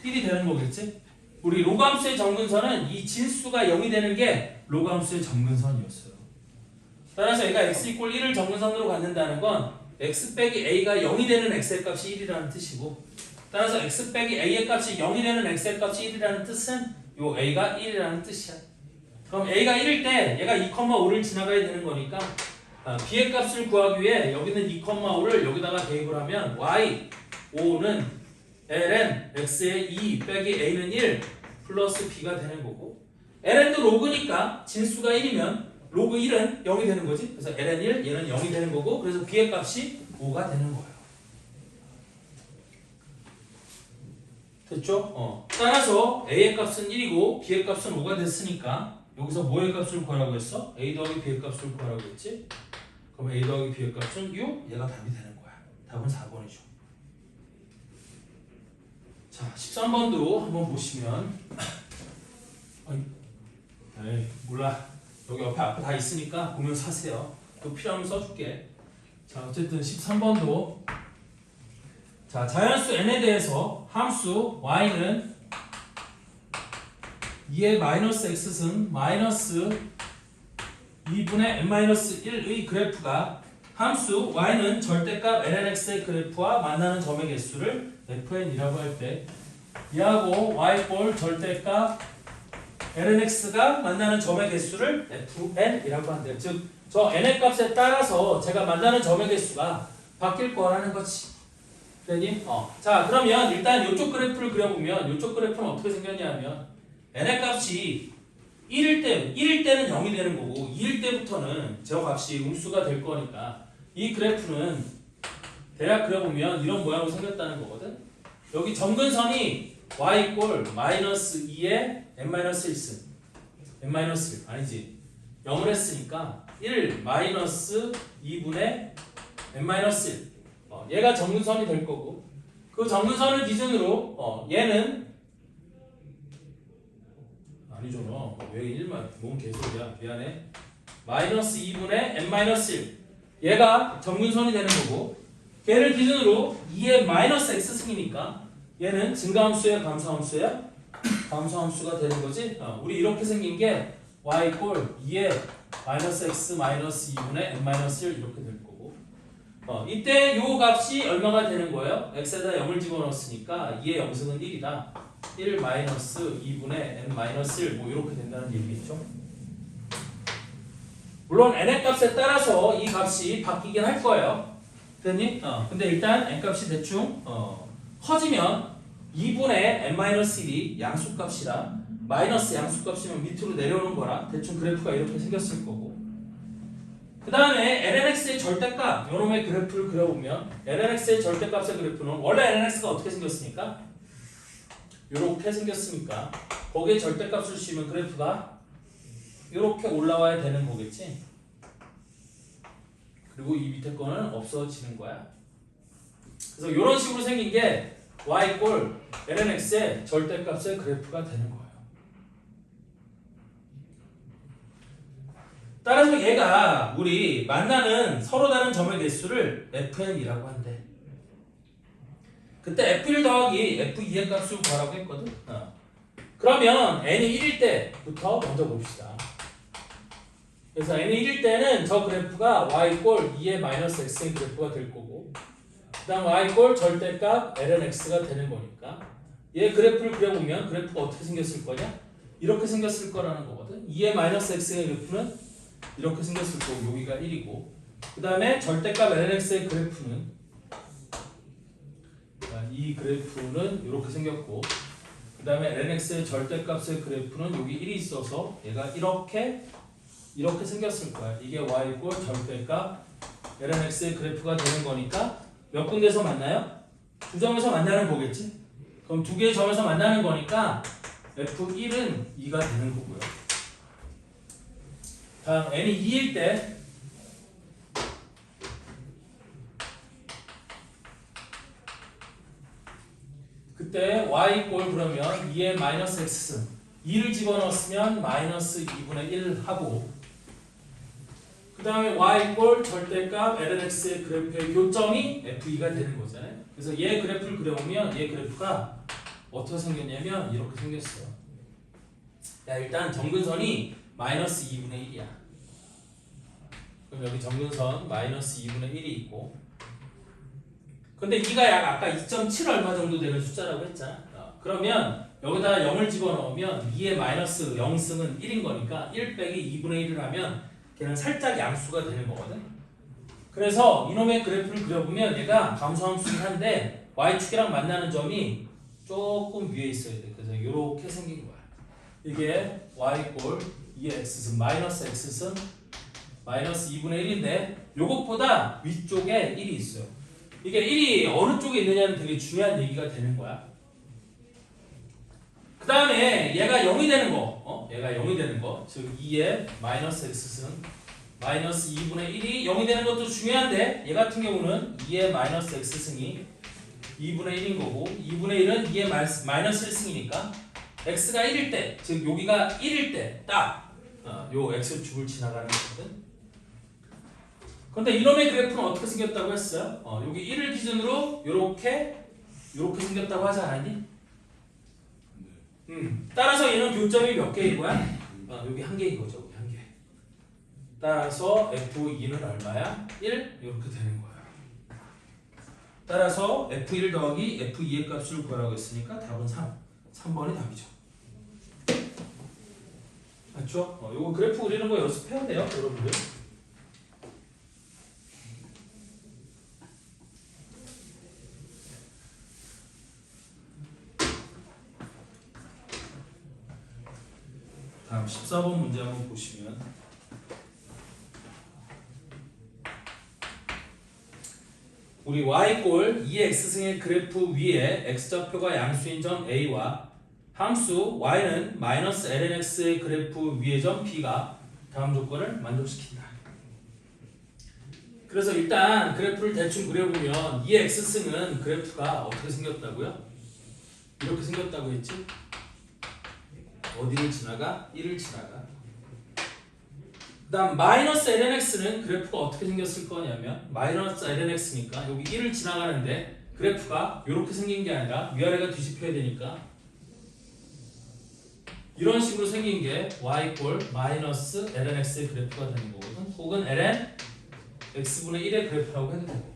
1이 되는 거겠지? 우리 로그함수의 점근선은 이 진수가 0이 되는 게 로그함수의 점근선이었어요. 따라서 얘가 x 이꼴 1을 점근선으로 갖는다는 건 x 빼기 a가 0이 되는 x의 값이 1이라는 뜻이고, 따라서 x 빼기 a의 값이 0이 되는 x의 값이 1이라는 뜻은 요 a가 1이라는 뜻이야. 그럼 a가 1일 때 얘가 2,5를 지나가야 되는 거니까 b의 값을 구하기 위해 여기는 2,5를 여기다가 대입을 하면 y 5는 ln x의 2 빼기 a는 1 플러스 b가 되는 거고, ln도 로그니까 진수가 1이면 로그 1은 0이 되는 거지. 그래서 ln 1 얘는 0이 되는 거고, 그래서 b의 값이 5가 되는 거예요. 됐죠? 따라서 a의 값은 1이고 b의 값은 5가 됐으니까 여기서 뭐의 값을 구하라고 했어? a 더하기 b의 값을 구하라고 했지? 그럼 a 더하기 b의 값은 6? 얘가 답이 되는 거야. 답은 4번이죠. 자, 13번도 한번 보시면 에이, 몰라. 여기 앞에 다 있으니까 보면서 하세요. 또 필요하면 써줄게. 자, 어쨌든 13번도 자, 자연수 n에 대해서 함수 y는 2의 마이너스 x승 마이너스 2분의 n-1의 그래프가 함수 y는 절대값 lnx의 그래프와 만나는 점의 개수를 fn이라고 할 때 이하고 y꼴 절대값 lnx가 만나는 점의 개수를 fn이라고 한대요. 즉, 저 n의 값에 따라서 제가 만나는 점의 개수가 바뀔 거라는 거지. 됐니? 자, 그러면 일단 이쪽 그래프를 그려보면 이쪽 그래프는 어떻게 생겼냐면 n의 값이 1일 때는 0이 되는 거고 2일 때부터는 저 값이 음수가 될 거니까 이 그래프는 대략 그려보면 이런 모양으로 생겼다는 거거든. 여기 점근선이 y 꼴 마이너스 2의 n-1승 n-1 아니지 0을 했으니까 1 마이너스 2분의 n-1 얘가 점근선이 될 거고, 그 점근선을 기준으로 얘는 아니잖아. 왜 1만 뭔 개소리야. 미안해. 마이너스 2분의 n-1 얘가 점근선이 되는 거고, 걔를 기준으로 2의 마이너스 x승이니까 얘는 증가함수야 감소함수야? 감소함수가 되는 거지. 우리 이렇게 생긴 게 y 꼴 2의 마이너스 x 마이너스 2분의 n-1 이렇게 될 거고, 이때 요 값이 얼마가 되는 거예요? x에다 0을 집어넣었으니까 2의 영승은 1이다. 1 마이너스 2분의 n-1 뭐 이렇게 된다는 얘기겠죠. 물론 n의 값에 따라서 이 값이 바뀌긴 할 거예요. 됐니? 근데 일단 n 값이 대충 커지면 2분의 n-1이 양수값이라 마이너스 양수값이면 밑으로 내려오는 거라 대충 그래프가 이렇게 생겼을 거고, 그 다음에 lnx의 절대값 요놈의 그래프를 그려보면 lnx의 절대값의 그래프는 원래 lnx가 어떻게 생겼습니까? 요렇게 생겼으니까 거기에 절대값을 씌우면 그래프가 요렇게 올라와야 되는 거겠지. 그리고 이 밑에 거는 없어지는 거야. 그래서 요런 식으로 생긴 게 y 꼴 lnx의 절대값의 그래프가 되는 거예요. 따라서 얘가 우리 만나는 서로 다른 점의 개수를 fn이라고 한대. 그때 f1 더하기 f2의 값을 구하라고 했거든. 그러면 n이 1일 때부터 먼저 봅시다. 그래서 n이 1일 때는 저 그래프가 y꼴 2의 마이너스 x의 그래프가 될 거고, 그 다음 y꼴 절대값 lnx가 되는 거니까 얘 그래프를 그려보면 그래프가 어떻게 생겼을 거냐? 이렇게 생겼을 거라는 거거든. 2의 마이너스 x의 그래프는 이렇게 생겼을 거고 여기가 1이고, 그 다음에 절대값 lnx의 그래프는 이 그래프는 이렇게 생겼고, 그 다음에 lnx의 절대값의 그래프는 여기 1이 있어서 얘가 이렇게 생겼을 거야. 이게 y꼴 절대값 lnx의 그래프가 되는 거니까 몇 군데서 만나요? 두 점에서 만나는 거겠지? 그럼 두 개의 점에서 만나는 거니까 F1은 2가 되는 거고요. 다음 n이 2일 때 그때 y 꼴 그러면 2의 마이너스 x승 2를 집어넣었으면 마이너스 2분의 1 하고 그 다음에 y 꼴 절대값 lnx의 그래프의 교점이 f2가 되는 거잖아요. 그래서 얘 그래프를 그려보면 얘 그래프가 어떻게 생겼냐면 이렇게 생겼어요. 야 일단 정근선이 마이너스 2분의 1이야. 그럼 여기 정근선 마이너스 2분의 1이 있고 근데 이가 약 아까 2.7 얼마 정도 되는 숫자라고 했잖아. 그러면 여기다 0을 집어넣으면 2의 마이너스 0승은 1인 거니까 1 빼기 2분의 1을 하면 걔는 살짝 양수가 되는 거거든. 그래서 이놈의 그래프를 그려보면 얘가 감소함수긴 한데 y축이랑 만나는 점이 조금 위에 있어야 돼. 그래서 이렇게 생긴 거야. 이게 y꼴 2의 x승 마이너스 x승 마이너스 2분의 1인데 요것보다 위쪽에 1이 있어요. 이게 1이 어느 쪽에 있느냐는 되게 중요한 얘기가 되는 거야. 그 다음에 얘가 0이 되는 거, 얘가 0이 되는 거, 즉 2의 마이너스 x승 마이너스 2분의 1이 0이 되는 것도 중요한데 얘 같은 경우는 2의 마이너스 x승이 2분의 1인 거고 2분의 1은 2의 마이너스 1승이니까 x가 1일 때, 즉 여기가 1일 때 딱 요 x축을 지나가는 거거든. 근데 이놈의 그래프는 어떻게 생겼다고 했어요? 여기 1을 기준으로 요렇게 생겼다고 하지 않았니? 따라서 얘는 교점이 몇 개인 거야? 여기 한 개인 거죠. 여기 한 개. 따라서 F2는 얼마야? 1? 이렇게 되는 거야. 따라서 F1 더하기 F2의 값을 구하라고 했으니까 답은 3. 3번이 답이죠. 맞죠? 요거 그래프 그리는 거 연습해야 돼요, 여러분들. 다음 14번 문제 한번 보시면 우리 y꼴 2x승의 그래프 위에 x좌표가 양수인 점 a와 함수 y는 마이너스 lnx의 그래프 위의 점 b가 다음 조건을 만족시킨다. 그래서 일단 그래프를 대충 그려보면 2x승은 그래프가 어떻게 생겼다고요? 이렇게 생겼다고 했지? 어디를 지나가? 1을 지나가. 그 다음 마이너스 lnx는 그래프가 어떻게 생겼을 거냐면 마이너스 lnx니까 여기 1을 지나가는데 그래프가 이렇게 생긴 게 아니라 위아래가 뒤집혀야 되니까 이런 식으로 생긴 게 y꼴 마이너스 lnx의 그래프가 되는 거거든. 혹은 ln x분의 1의 그래프라고 해도 되고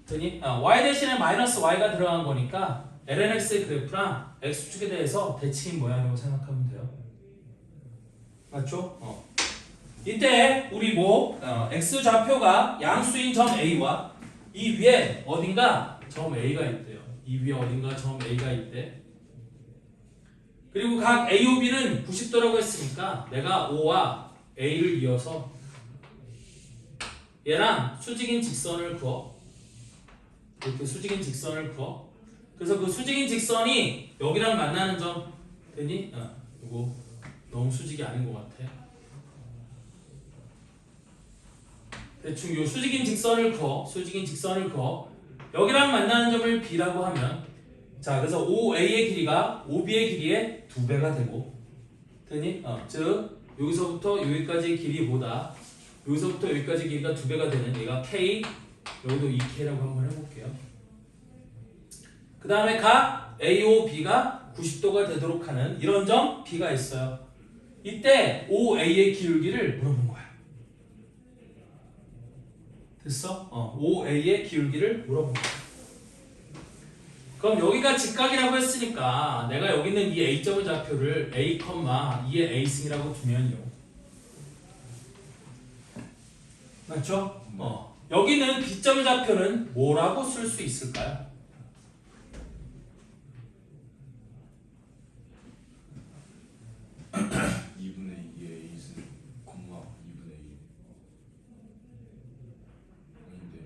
됐니? y 대신에 마이너스 y가 들어간 거니까 lnx의 그래프랑 x축에 대해서 대칭인 모양이라고 생각하면 돼요. 맞죠? 이때 우리 x좌표가 양수인 점 a와 이 위에 어딘가 점 a가 있대요. 이 위에 어딘가 점 a가 있대. 그리고 각 a, b는 90도라고 했으니까 내가 O와 a를 이어서 얘랑 수직인 직선을 그어. 이렇게 수직인 직선을 그어. 그래서 그 수직인 직선이 여기랑 만나는 점 되니? 이거 너무 수직이 아닌 것 같아. 대충 요 수직인 직선을 그어. 수직인 직선을 그어. 여기랑 만나는 점을 B라고 하면 자 그래서 OA의 길이가 OB의 길이의 2배가 되고 되니? 즉 여기서부터 여기까지의 길이보다 여기서부터 여기까지 길이가 2배가 되는 얘가 K 여기도 2K라고 한번 해볼게요. 그 다음에 각 AOB가 90도가 되도록 하는 이런 점 B가 있어요. 이때 OA의 기울기를 물어본 거야. 됐어? OA의 기울기를 물어본 거야. 그럼 여기가 직각이라고 했으니까 내가 여기 있는 이 A점의 좌표를 A, 2의 A승이라고 두면요. 맞죠? 여기는 B점의 좌표는 뭐라고 쓸 수 있을까요? 2분의 2의 A승, 2분의 2. 아닌데.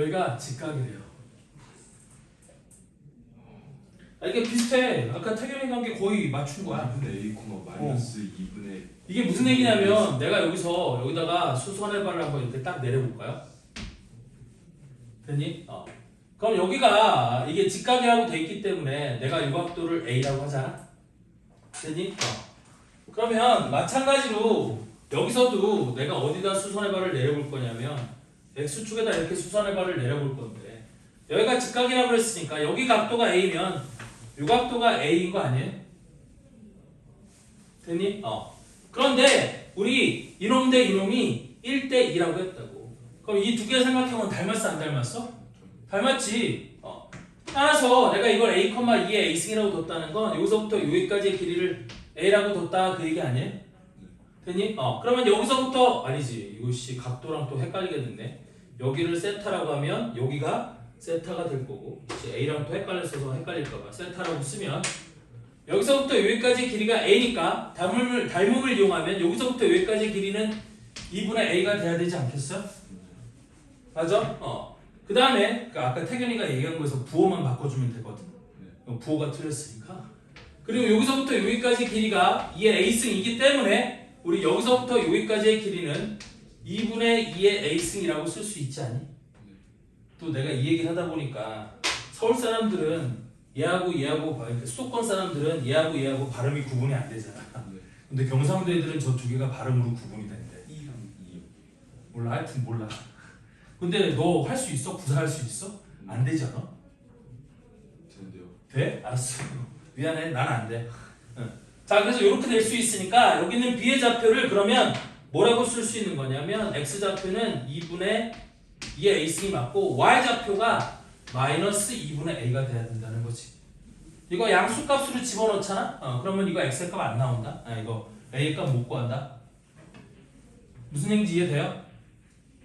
여기가 직각이래요. 이게 비슷해. 아까 태경이 관계 거의 맞춘 거야. 2분의 A, 마이너스 2분의 이게 무슨 얘기냐면 내가 여기서 여기다가 수선의 발을 한번 이렇게 딱 내려볼까요? 됐니? 그럼 여기가 이게 직각이라고 돼 있기 때문에 내가 이 각도를 A라고 하잖아. 됐니? 그러면 마찬가지로 여기서도 내가 어디다 수선의 발을 내려볼 거냐면 X축에다 이렇게 수선의 발을 내려볼 건데 여기가 직각이라고 그랬으니까 여기 각도가 A면 이 각도가 A인 거 아니에요? 됐니? 그런데 우리 이놈 대 이놈이 1대 2라고 했다고. 그럼 이 두 개 삼각형은 닮았어 안 닮았어? 닮았지. 따라서 내가 이걸 A, 2의 A승이라고 뒀다는 건 여기서부터 여기까지의 길이를 A라고 뒀다 그 얘기 아니에요? 됐니? 그러면 여기서부터 아니지. 이것이 각도랑 또 헷갈리게 됐네. 여기를 세타라고 하면 여기가 세타가 될 거고 A랑 또 헷갈렸어서 헷갈릴까봐 세타라고 쓰면 여기서부터 여기까지 길이가 A니까 닮음을 이용하면 여기서부터 여기까지 길이는 2분의 A가 돼야 되지 않겠어요? 맞아? 그 다음에 아까 태균이가 얘기한 거에서 부호만 바꿔주면 되거든. 부호가 틀렸으니까. 그리고 여기서부터 여기까지 길이가 2의 A승이기 때문에 우리 여기서부터 여기까지의 길이는 2분의 2의 A승이라고 쓸 수 있지 않니? 또 내가 이 얘기를 하다 보니까 서울 사람들은 얘하고 수도권 사람들은 얘하고 발음이 구분이 안 되잖아. 근데 경상도 애들은 저 두 개가 발음으로 구분이 된대. 2랑 2요. 몰라, 하여튼 몰라. 근데 너 할 수 있어? 구사할 수 있어? 안 되지 않아? 되는데요. 돼? 알았어. 미안해, 난 안 돼. 자, 그래서 이렇게 될 수 있으니까 여기는 B의 좌표를 그러면 뭐라고 쓸 수 있는 거냐면 X 좌표는 2분의 2의 A승이 맞고 Y 좌표가 마이너스 2분의 A가 돼야 된다는 거지. 이거 양수값으로 집어넣잖아? 그러면 이거 X의 값 안 나온다? 이거 A의 값 못 구한다? 무슨 얘기인지 이해돼요?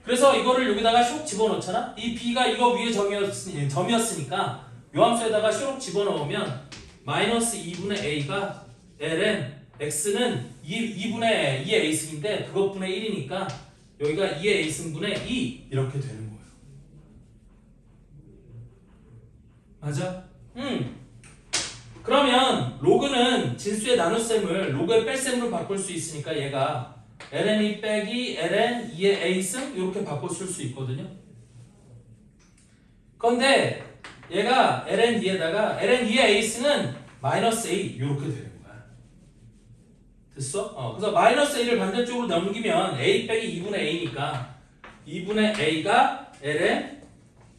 그래서 이거를 여기다가 쇽 집어넣잖아? 이 B가 이거 위에 점이었으니까 요 함수에다가 쇽 집어넣으면 마이너스 2분의 A가 ln X는 2분의 2의 A승인데 그것분의 1이니까 여기가 2의 A승분의 2 이렇게 되는 거예요. 맞아? 그러면 로그는 진수의 나눗셈을 로그의 뺄셈으로 바꿀 수 있으니까 얘가 ln2 빼기 ln 2의 A승 이렇게 바꿔 쓸 수 있거든요. 그런데 얘가 ln 2에다가 ln 2의 A승은 마이너스 A 이렇게 되는 거야. 됐어? 그래서 마이너스 A를 반대쪽으로 넘기면 A 빼기 2분의 A니까 2분의 A가 ln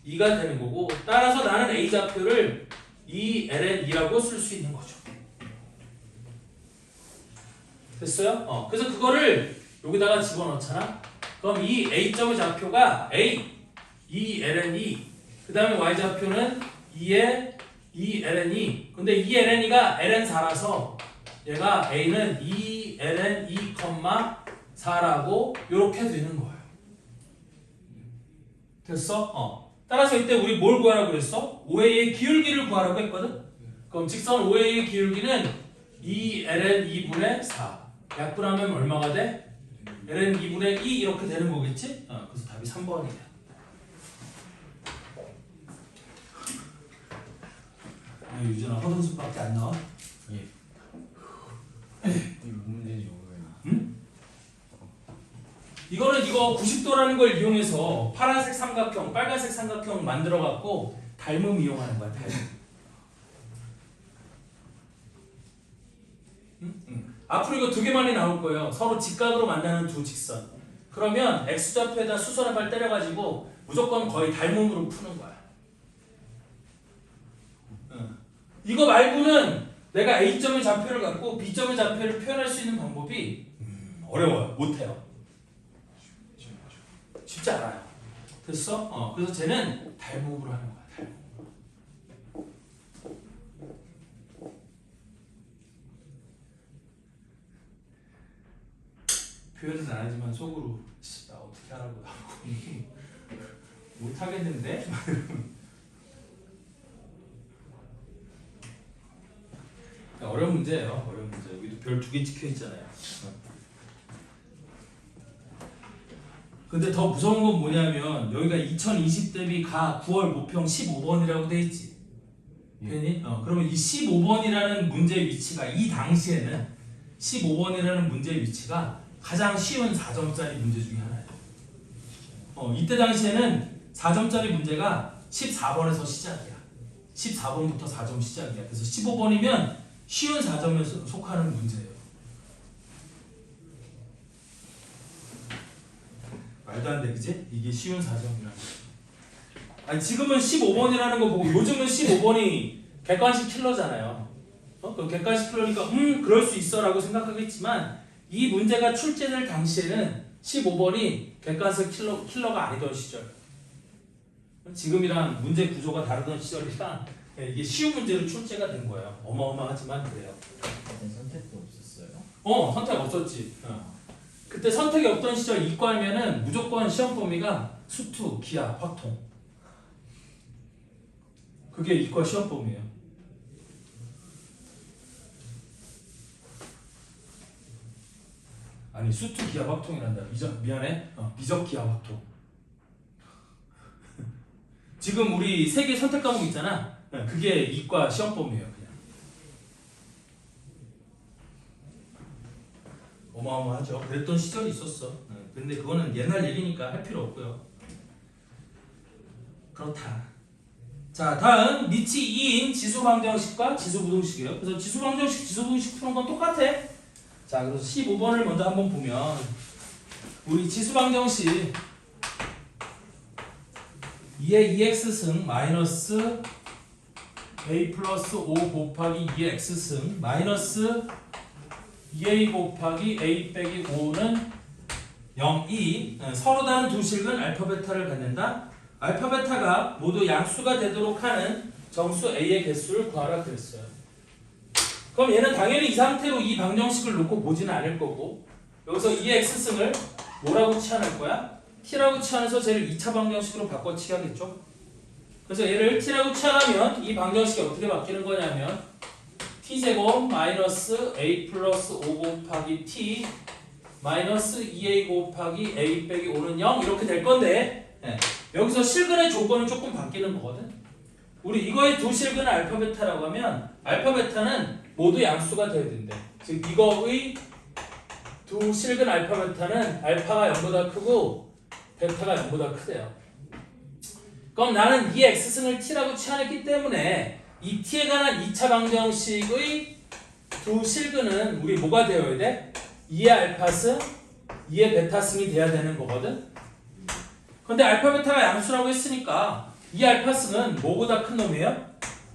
2가 되는 거고 따라서 나는 A 좌표를 2ln 2라고 쓸 수 있는 거죠. 됐어요? 그래서 그거를 여기다가 집어넣잖아. 그럼 이 A점의 좌표가 A 2ln 2 그 다음에 Y 좌표는 2의 2ln 2 근데 2ln 2가 ln 4라서 얘가 A는 2ln 2, 4라고 이렇게 되는 거예요. 됐어? 따라서 이때 우리 뭘 구하라고 그랬어? OA의 기울기를 구하라고 했거든? 그럼 직선 OA의 기울기는 2ln 2분의 4 약분하면 얼마가 돼? ln 2분의 2 이렇게 되는 거겠지? 그래서 답이 3번이야. 유진아 허든수밖에 안 나와? 예. 이거 뭔 문제인지 모르겠네. 응? 이거는 이거 90도라는 걸 이용해서 파란색 삼각형, 빨간색 삼각형 만들어 갖고 닮음 이용하는 거야. 닮음. 응? 앞으로 이거 두 개만이 나올 거예요. 서로 직각으로 만나는 두 직선. 그러면 x좌표에다 수선의 발 때려가지고 무조건 거의 닮음으로 푸는 거야. 이거 말고는 내가 A점의 좌표를 갖고 B점의 좌표를 표현할 수 있는 방법이 어려워요. 못해요. 쉽지 않아요. 됐어? 그래서 쟤는 닮음으로 하는 거야. 닮음. 표현은 안 하지만 속으로 나 어떻게 하라고 나오고 못하겠는데? 어려운 문제예요. 어려운 문제. 여기도 별 2개 찍혀 있잖아요. 근데 더 무서운 건 뭐냐면 여기가 2020 대비 가 9월 모평 15번이라고 돼 있지. 괜히? 그러면 이 15번이라는 문제의 위치가 이 당시에는 15번이라는 문제의 위치가 가장 쉬운 4점짜리 문제 중에 하나예요. 이때 당시에는 4점짜리 문제가 14번에서 시작이야. 14번부터 4점 시작이야. 그래서 15번이면 쉬운 4점에 속하는 문제예요. 말도 안 돼, 그지? 이게 쉬운 4점이라는 거. 아니, 지금은 15번이라는 거 보고 요즘은 15번이 객관식 킬러잖아요. 그 객관식 킬러니까 그럴 수 있어라고 생각하겠지만 이 문제가 출제될 당시에는 15번이 객관식 킬러가 아니던 시절. 지금이랑 문제 구조가 다르던 시절이라 이게 쉬운 문제로 출제가 된 거예요. 어마어마하지만 그래요. 그때 선택도 없었어요? 선택 없었지. 그때 선택이 없던 시절 이과면은 무조건 시험 범위가 수투, 기하, 확통. 그게 이과 시험 범위예요. 아니 수투, 기하, 확통이란다. 미안해. 미적, 기하, 확통. 지금 우리 세 개 선택 과목 있잖아. 그게 이과 시험 범위예요. 그냥. 어마어마하죠. 그랬던 시절이 있었어. 근데 그거는 옛날 얘기니까 할 필요 없고요. 그렇다. 자, 다음 니치 2인 지수방정식과 지수부등식이에요. 그래서 지수방정식, 지수부등식 푸는 건 똑같아. 자, 그래서 15번을 먼저 한번 보면 우리 지수방정식 2의 2x승 마이너스 a 플러스 5 곱하기 2x승 마이너스 2a 곱하기 a 빼기 5는 0, 2 서로 다른 두 식은 알파 베타를 갖는다. 알파 베타가 모두 양수가 되도록 하는 정수 a의 개수를 구하라 그랬어요. 그럼 얘는 당연히 이 상태로 이 방정식을 놓고 보지는 않을 거고 여기서 2의 x승을 뭐라고 취한할 거야? t라고 취한해서 쟤를 2차 방정식으로 바꿔치기 하겠죠? 그래서 얘를 t라고 취하면 이 방정식이 어떻게 바뀌는 거냐면 t제곱 마이너스 a 플러스 5 곱하기 t 마이너스 2a 곱하기 a 빼기 5는 0 이렇게 될 건데 여기서 실근의 조건은 조금 바뀌는 거거든. 우리 이거의 두 실근을 알파 베타라고 하면 알파 베타는 모두 양수가 되어야 된대. 즉 이거의 두 실근 알파 베타는 알파가 0보다 크고 베타가 0보다 크대요. 그럼 나는 이 x승을 t라고 취한했기 때문에 이 t에 관한 2차 방정식의 두 실근은 우리 뭐가 되어야 돼? 2의 알파승, 2의 베타승이 돼야 되는 거거든. 근데 알파 베타가 양수라고 했으니까 이 알파승은 뭐보다 큰 놈이에요?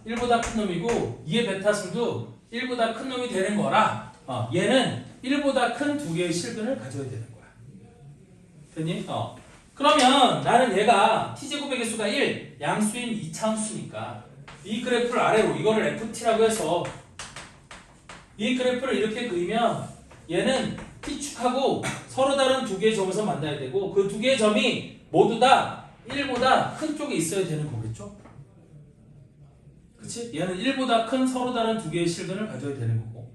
1보다 큰 놈이고 2의 베타승도 1보다 큰 놈이 되는 거라 얘는 1보다 큰 두 개의 실근을 가져야 되는 거야. 됐니? 그러면 나는 얘가 t제곱의 개수가 1, 양수인 2차함수니까 이 그래프를 아래로 이거를 ft라고 해서 이 그래프를 이렇게 그리면 얘는 t축하고 서로 다른 두 개의 점에서 만나야 되고 그 두 개의 점이 모두 다 1보다 큰 쪽에 있어야 되는 거겠죠? 그치? 얘는 1보다 큰 서로 다른 두 개의 실근을 가져야 되는 거고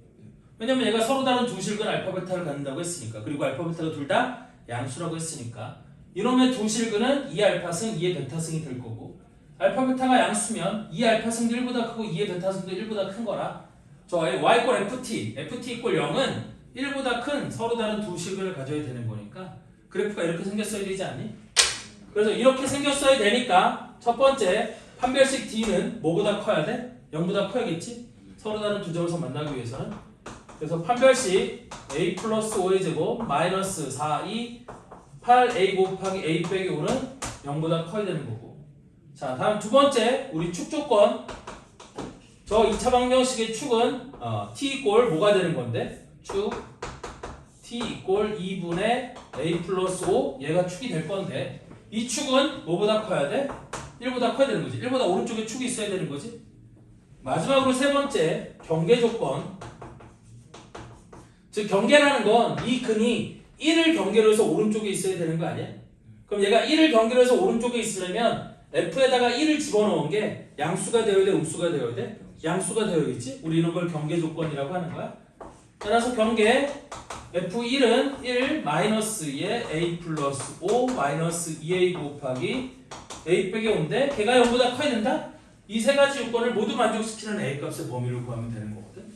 왜냐면 얘가 서로 다른 두 실근 알파 베타를 갖는다고 했으니까 그리고 알파 베타가 둘 다 양수라고 했으니까 이놈의 두 실근은 2 알파승, 2의 베타승이 될 거고 알파 베타가 양수면 2 알파승도 1보다 크고 2의 베타승도 1보다 큰 거라 저 y 이꼴 ft, ft 이꼴 0은 1보다 큰 서로 다른 두 실근을 가져야 되는 거니까 그래프가 이렇게 생겼어야 되지 않니? 그래서 이렇게 생겼어야 되니까 첫 번째 판별식 d는 뭐보다 커야 돼? 0보다 커야겠지? 서로 다른 두 점에서 만나기 위해서는 그래서 판별식 a 플러스 5의 제곱 마이너스 4, 2 8a 곱하기 a 빼기 5는 0보다 커야 되는 거고 자 다음 두 번째 우리 축 조건 저 2차 방정식의 축은 t 이꼴 뭐가 되는 건데 축 t 이꼴 2분의 a 플러스 5 얘가 축이 될 건데 이 축은 뭐보다 커야 돼? 1보다 커야 되는 거지 1보다 오른쪽에 축이 있어야 되는 거지 마지막으로 세 번째 경계 조건 즉 경계라는 건 이 근이 1을 경계로 해서 오른쪽에 있어야 되는 거 아니야? 그럼 얘가 1을 경계로 해서 오른쪽에 있으려면 F에다가 1을 집어넣은 게 양수가 되어야 돼? 음수가 되어야 돼? 양수가 되어야겠지? 우리 이런 걸 경계 조건이라고 하는 거야. 따라서 경계 F1은 1 마이너스 2에 A 플러스 5 마이너스 2A 곱하기 A 빼기 5인데 걔가 0보다 커야 된다? 이 세 가지 요건을 모두 만족시키는 A 값의 범위를 구하면 되는 거거든.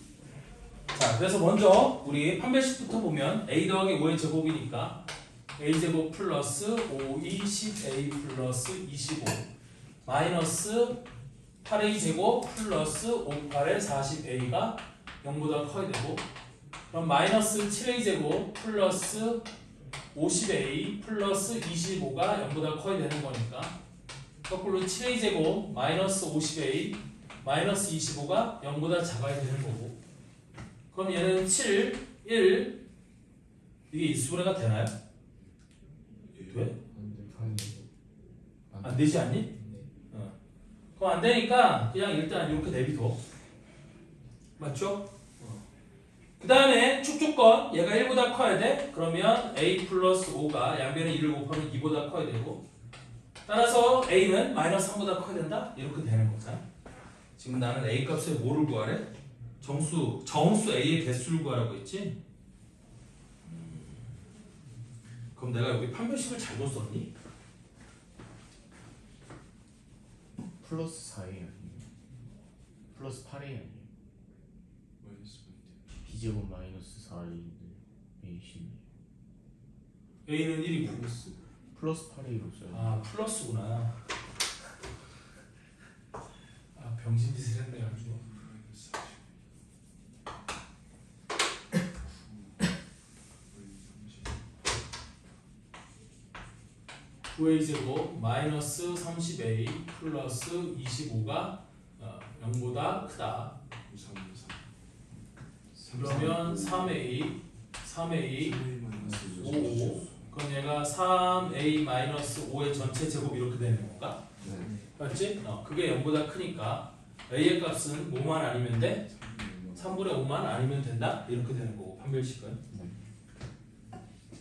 자, 그래서 먼저 우리 판별식부터 보면 A 더하기 5의 제곱이니까 A제곱 플러스 5, 10A 플러스 25 마이너스 8A 제곱 플러스 5, 8의 40A가 0보다 커야 되고 그럼 마이너스 7A 제곱 플러스 50A 플러스 25가 0보다 커야 되는 거니까 거꾸로 7A 제곱 마이너스 50A 마이너스 25가 0보다 작아야 되는 거고 그럼 얘는 7, 1 이게 일수분해가 되나요? 돼? 안 되지 않니? 그럼 안 되니까 그냥 일단 이렇게 내비둬. 맞죠? 그 다음에 축조건 얘가 1보다 커야 돼. 그러면 A 플러스 5가 양변에 1을 곱하면 2보다 커야 되고 따라서 A는 마이너스 3보다 커야 된다? 이렇게 되는 거잖아. 지금 나는 A 값에 뭐를 구하래? 정수 A의 개수를 구하라고 했지? 그럼 내가 여기 판별식을 잘못 썼니? 플러스 4A 아니에요? 플러스 8A 아니에요? B제곱 마이너스 4A인데 A 10 A는 1이고 플러스 8A로 써요. 아 플러스구나. 아 병신짓을 했네 아주. 9A 제곱 마이너스 30A 플러스 25가 0보다 크다. 그러면 3A 5 그럼 얘가 3A 마이너스 5의 전체 제곱 이렇게 되는 건가? 맞지? 그게 0보다 크니까 A의 값은 뭐만 아니면 돼? 3분의 5만 아니면 된다? 이렇게 되는 거고 판별식은.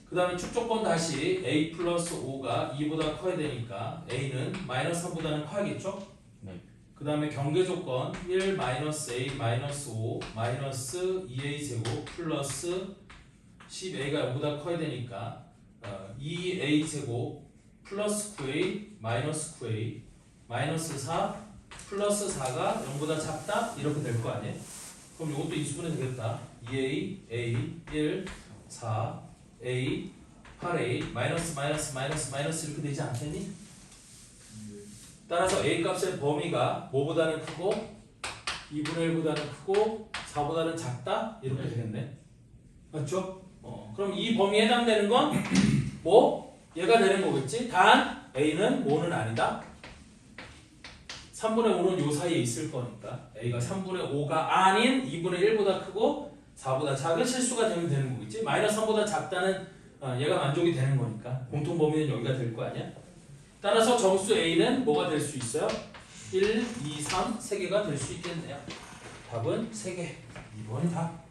그 다음에 축조건 다시 A 플러스 5가 2보다 커야 되니까 A는 마이너스 3보다는 커야겠죠? 네. 그 다음에 경계조건 1 마이너스 A 마이너스 5 마이너스 2A 제곱 플러스 10A가 0보다 커야 되니까 2A 제곱 플러스 9A 마이너스 9A 마이너스 4 플러스 4가 0보다 작다? 이렇게 될 거 아니에요? 그럼 이것도 인수분해 되겠다. 2A, A, 1, 4 A, 8A, 마이너스 마이너스 마이너스 마이너스 이렇게 되지 않겠니? 따라서 A 값의 범위가 뭐보다는 크고 2분의 1보다는 크고 4보다는 작다? 이렇게 되겠네. 맞죠? 그럼 이 범위에 해당되는 건 뭐? 얘가 되는 거겠지? 단 A는 5는 아니다. 3분의 5는 요 사이에 있을 거니까 A가 3분의 5가 아닌 2분의 1보다 크고 4보다 작은 실수가 되면 되는 거겠지? 마이너스 3보다 작다는 얘가 만족이 되는 거니까 공통 범위는 여기가 될 거 아니야? 따라서 정수 A는 뭐가 될 수 있어요? 1, 2, 3, 3개가 될 수 있겠네요. 답은 3개. 2번이 답.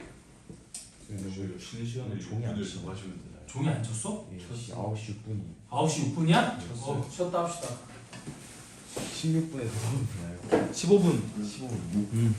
쉬는 시간에 종이 안 쳐. 마시면 되나요? 종이 안 쳤어? 예, 9시 6분이 9시 6분이야? 쳤어요. 쉬었다 합시다. 16분에 들어오면 되나요? 15분. 15분